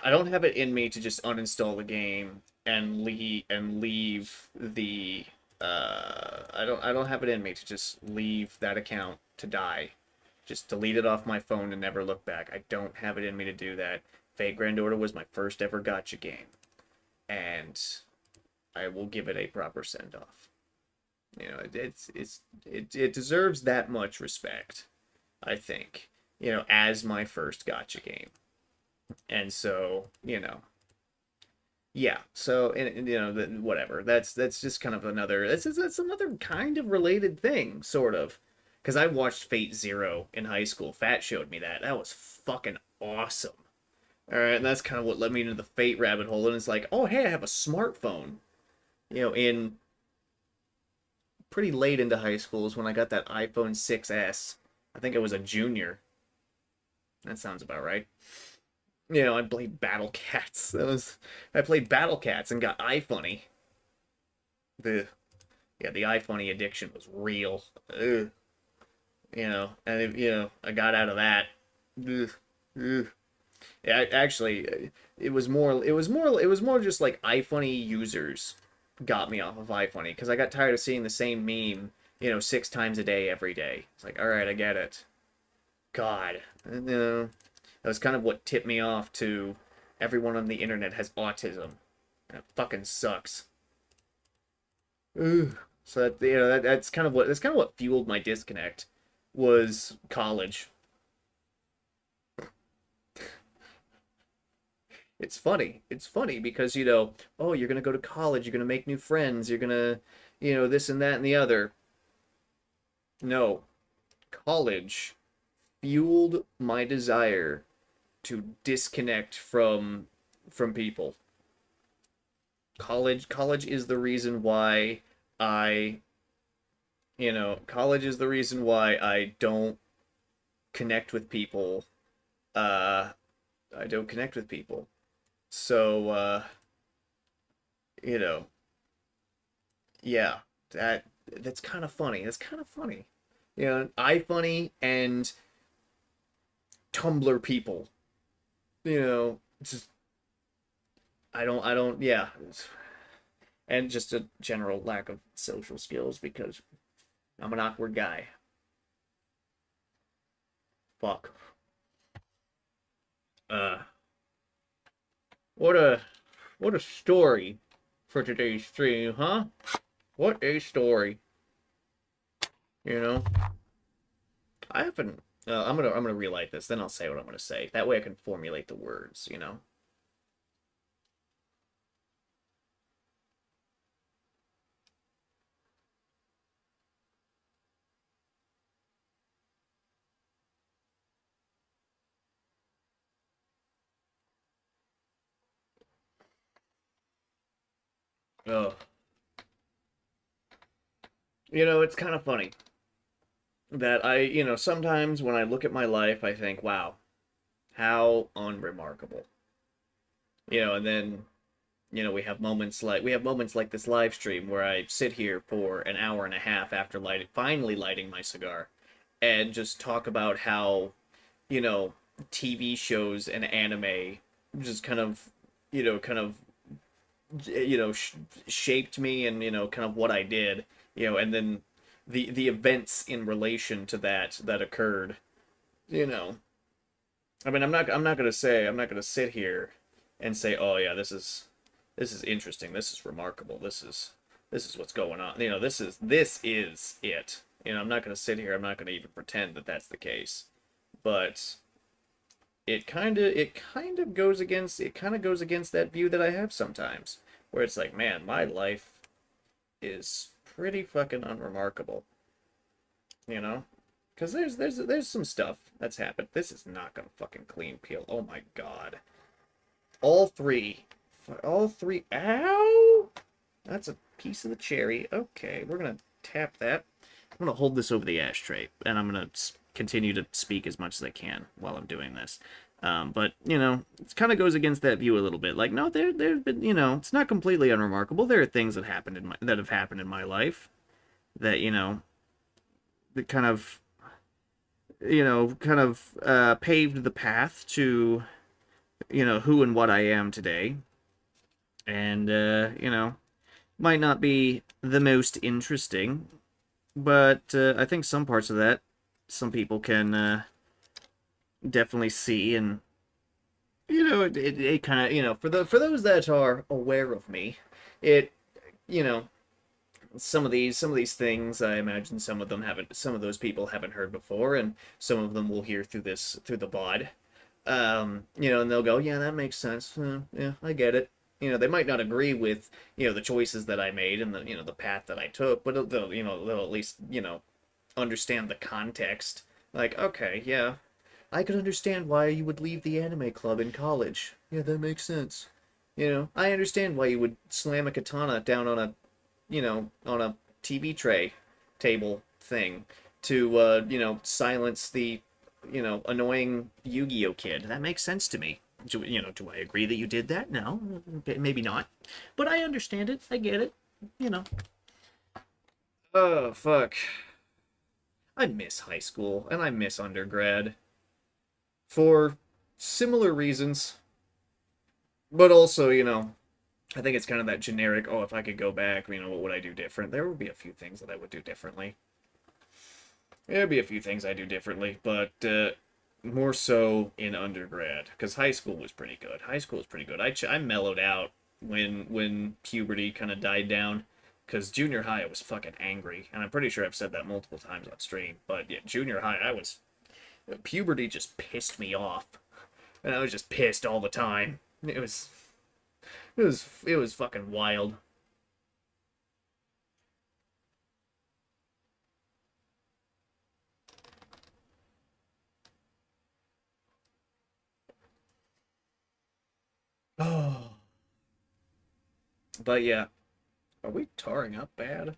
I don't have it in me to just uninstall the game and leave the I don't have it in me to just leave that account to die. Just delete it off my phone and never look back. I don't have it in me to do that. Fate Grand Order was my first ever gotcha game. And I will give it a proper send off. It deserves that much respect, I think. As my first gotcha game. And so, yeah. So, and whatever. That's just kind of another. That's another kind of related thing, sort of. Because I watched Fate Zero in high school. Fat showed me that. That was fucking awesome. All right, and that's kind of what led me into the Fate rabbit hole. And it's like, oh hey, I have a smartphone. In pretty late into high school is when I got that iPhone 6S. I think I was a junior. That sounds about right. I played Battle Cats. I played Battle Cats and got iFunny. The the iFunny addiction was real. Ugh. And I got out of that. Ugh. Ugh. Yeah, actually, it was more just like iFunny users got me off of iFunny because I got tired of seeing the same meme, 6 times a day every day. It's like, all right, I get it. God, that was kind of what tipped me off to everyone on the internet has autism. And it fucking sucks. Ugh. So that's kind of what fueled my disconnect was college. It's funny. It's funny because, you know, oh, you're gonna go to college, you're gonna make new friends, you're gonna, you know, this and that and the other. No, college fueled my desire to disconnect from people. College is the reason why I, college is the reason why I don't connect with people. Uh, I don't connect with people. So, you know, yeah, that's kind of funny. That's kind of funny. You know, iFunny and Tumblr people. You know, just yeah, and just a general lack of social skills because I'm an awkward guy. Fuck. Uh, what a what a story for today's stream, huh? What a story. You know, I haven't. I'm gonna relight this, then I'll say what I'm gonna say. That way I can formulate the words. You know. Oh, you know, it's kind of funny that sometimes when I look at my life, I think, wow, how unremarkable. You know, and then we have moments like this live stream where I sit here for an hour and a half after finally lighting my cigar and just talk about how, you know, TV shows and anime just kind of, kind of, shaped me and, kind of what I did, and then the events in relation to that occurred, you know. I mean, I'm not gonna sit here and say, oh yeah, this is interesting. This is remarkable. This is what's going on. You know, this is it. You know, I'm not going to sit here. I'm not going to even pretend that that's the case. But it kind of goes against that view that I have sometimes, where it's like, man, my life is pretty fucking unremarkable. You know, because there's some stuff that's happened. This is not gonna fucking clean peel. Oh my god, all three, all three. Ow! That's a piece of the cherry. Okay, we're gonna tap that. I'm gonna hold this over the ashtray, and I'm gonna continue to speak as much as I can while I'm doing this. But it kind of goes against that view a little bit. Like, no, there've been, it's not completely unremarkable. There are things that have happened in my life that that paved the path to who and what I am today, and might not be the most interesting, but I think some parts of that some people can definitely see, and it kind of for those that are aware of me, it you know some of these things I imagine some of those people haven't heard before, and some of them will hear through the VOD, and they'll go, yeah, that makes sense. Yeah, I get it. They might not agree with, the choices that I made and the path that I took, but they'll at least, understand the context. Like, okay, yeah, I could understand why you would leave the anime club in college. Yeah, that makes sense. I understand why you would slam a katana down on a TV tray table thing to, silence the, annoying Yu-Gi-Oh kid. That makes sense to me. Do I agree that you did that? No, maybe not. But I understand it. I get it. You know. Oh, fuck. I miss high school and I miss undergrad for similar reasons, but also, I think it's kind of that generic, oh, if I could go back, what would I do different? There would be a few things that I would do differently. There'd be a few things I do differently, but more so in undergrad, because high school was pretty good. High school was pretty good. I mellowed out when puberty kind of died down, because junior high I was fucking angry, and I'm pretty sure I've said that multiple times on stream. But yeah, junior high I was puberty just pissed me off, and I was just pissed all the time. It was it was fucking wild. Oh. But yeah, are we tarring up bad?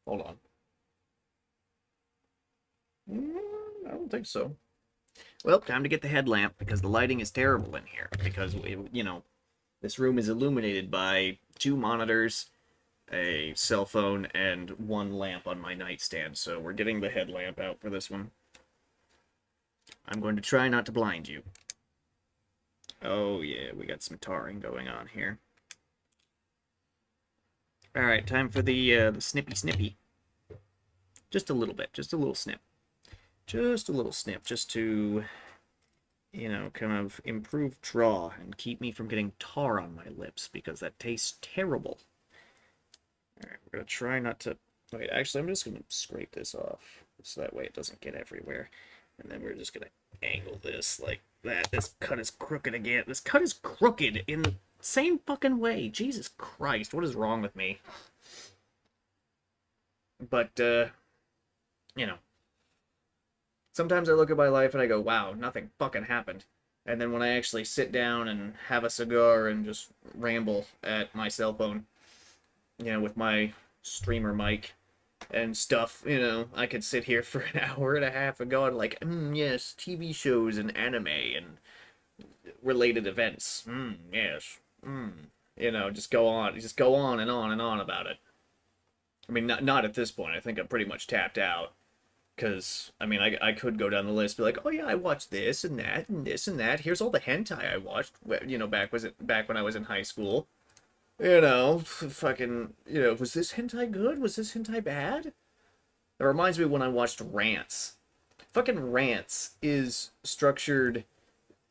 Hold on. I don't think so. Well, time to get the headlamp because the lighting is terrible in here. Because, this room is illuminated by two monitors, a cell phone, and one lamp on my nightstand. So we're getting the headlamp out for this one. I'm going to try not to blind you. Oh, yeah, we got some tarring going on here. Alright, time for the snippy snippy. Just a little bit, just a little snip. Just a little snip, just to, kind of improve draw and keep me from getting tar on my lips, because that tastes terrible. Alright, we're going to try not to... Wait, actually, I'm just going to scrape this off, so that way it doesn't get everywhere. And then we're just going to angle this like that. This cut is crooked again. This cut is crooked in the same fucking way. Jesus Christ, what is wrong with me? But, sometimes I look at my life and I go, wow, nothing fucking happened. And then when I actually sit down and have a cigar and just ramble at my cell phone, with my streamer mic and stuff, I could sit here for an hour and a half and go on like, yes, TV shows and anime and related events. Yes. Just go on and on and on about it. I mean, not at this point. I think I'm pretty much tapped out. Because, I mean, I could go down the list, be like, oh yeah, I watched this and that and this and that. Here's all the hentai I watched, back when I was in high school. Fucking, was this hentai good? Was this hentai bad? It reminds me when I watched Rants. Fucking Rants is structured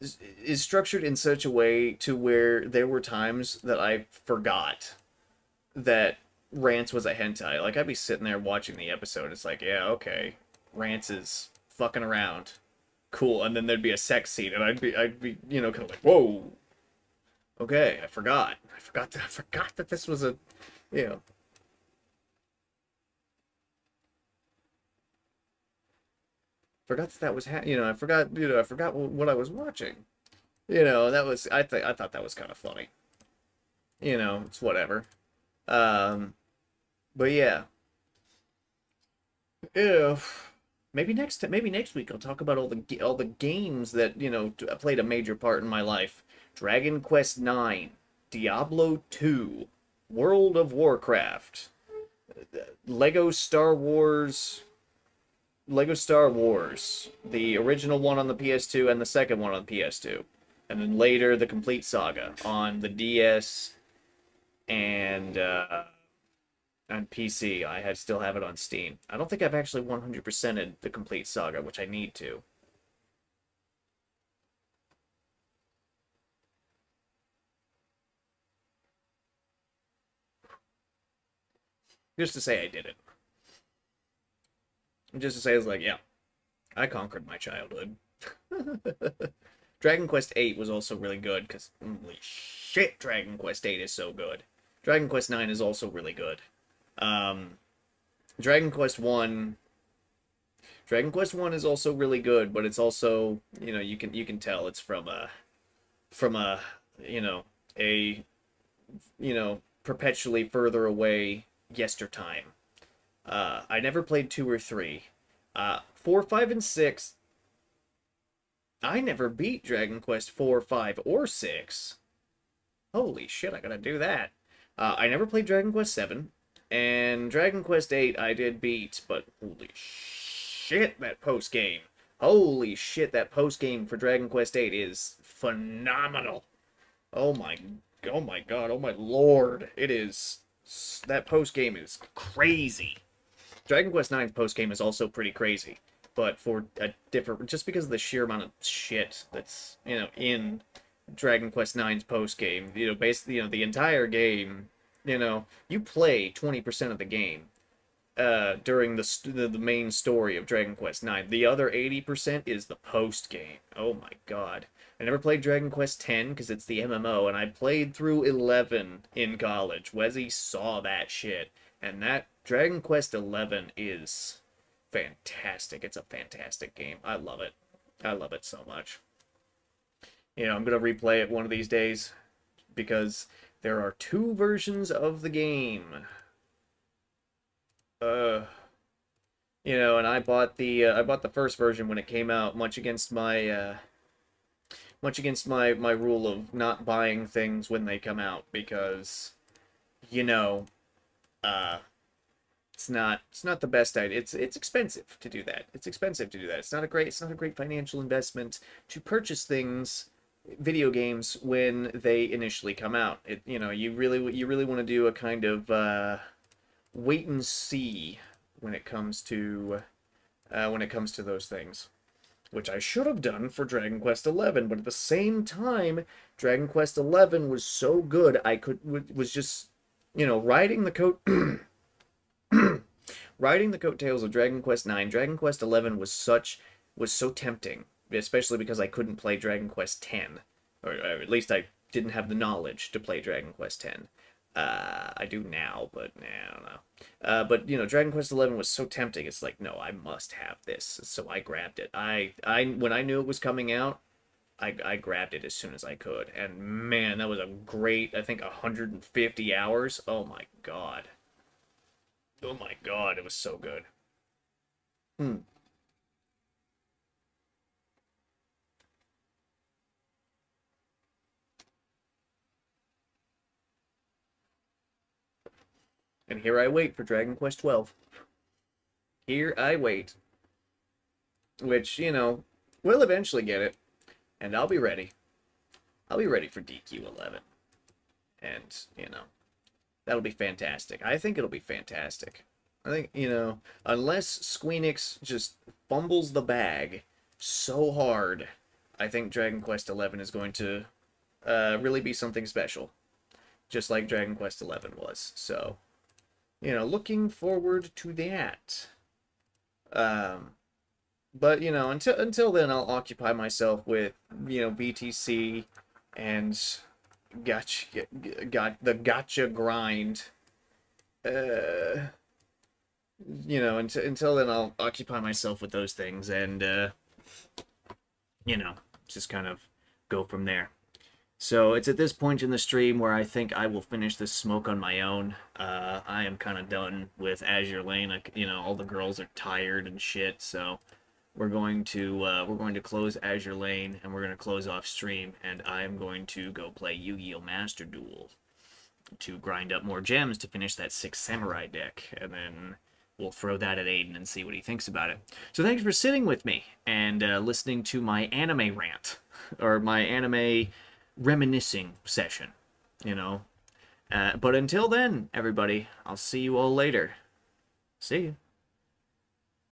in such a way to where there were times that I forgot that Rants was a hentai. Like, I'd be sitting there watching the episode. It's like, yeah, okay. Rants is fucking around. Cool. And then there'd be a sex scene, and I'd be, kind of like, whoa. Okay, I forgot. I forgot that this was a, you know. Forgot that was, I forgot what I was watching. I thought that was kind of funny. It's whatever. Um, but yeah. Yeah. Maybe next week I'll talk about all the games that played a major part in my life. Dragon Quest IX, Diablo 2, World of Warcraft, Lego Star Wars, the original one on the PS2 and the second one on the PS2, and then later the complete saga on the DS and on PC. Still have it on Steam. I don't think I've actually 100%ed the complete saga, which I need to. Just to say I did it. Just to say it's like, yeah, I conquered my childhood. Dragon Quest VIII was also really good, because holy shit, Dragon Quest VIII is so good. Dragon Quest IX is also really good. Dragon Quest One. Dragon Quest One is also really good, but it's also, you can tell it's from a a perpetually further away yestertime. I never played 2 or 3. 4, 5, and 6. I never beat Dragon Quest 4, 5, or 6. Holy shit, I gotta do that. I never played Dragon Quest 7. And Dragon Quest 8 I did beat, but holy shit, that post-game. Holy shit, that post-game for Dragon Quest 8 is phenomenal. Oh my god, oh my lord. It is... That post-game is crazy. Dragon Quest IX's post-game is also pretty crazy. But for a different... Just because of the sheer amount of shit that's, in Dragon Quest IX's post-game. Basically, the entire game... you play 20% of the game during the main story of Dragon Quest IX. The other 80% is the post game. Oh my god. I never played Dragon Quest X because it's the MMO, and I played through 11 in college. Wezzy saw that shit, and that Dragon Quest 11 is fantastic. It's a fantastic game. I love it. I love it so much. I'm gonna replay it one of these days because there are two versions of the game. Uh, and I bought the first version when it came out, much against my rule of not buying things when they come out because you know, uh it's not the best idea. It's expensive to do that. It's expensive to do that. It's not a great financial investment to purchase things, video games, when they initially come out. You really want to do a kind of wait and see when it comes to those things, which I should have done for Dragon Quest XI. But at the same time, Dragon Quest XI was so good, was just riding the coat riding the coattails of Dragon Quest IX. Dragon Quest XI was so tempting, especially because I couldn't play Dragon Quest X, or at least I didn't have the knowledge to play Dragon Quest X. I do now, but I don't know. But Dragon Quest XI was so tempting. It's like, no, I must have this. So I grabbed it. When I knew it was coming out, I grabbed it as soon as I could. And man, that was a great, I think, 150 hours. Oh my god. Oh my god, it was so good. Hmm. And here I wait for Dragon Quest 12. Here I wait. Which, we'll eventually get it. And I'll be ready. I'll be ready for DQ11. And, that'll be fantastic. I think it'll be fantastic. I think, unless Squeenix just fumbles the bag so hard, I think Dragon Quest XI is going to really be something special. Just like Dragon Quest XI was. So, looking forward to that. But, until then, I'll occupy myself with, BTC and gotcha grind. Uh, until then, I'll occupy myself with those things and, just kind of go from there. So it's at this point in the stream where I think I will finish this smoke on my own. I am kind of done with Azure Lane. All the girls are tired and shit, so we're going to close Azure Lane and we're going to close off stream, and I'm going to go play Yu-Gi-Oh! Master Duel to grind up more gems to finish that 6 Samurai deck, and then we'll throw that at Aiden and see what he thinks about it. So thanks for sitting with me and listening to my anime rant, or my anime reminiscing session, But until then, everybody, I'll see you all later. See you.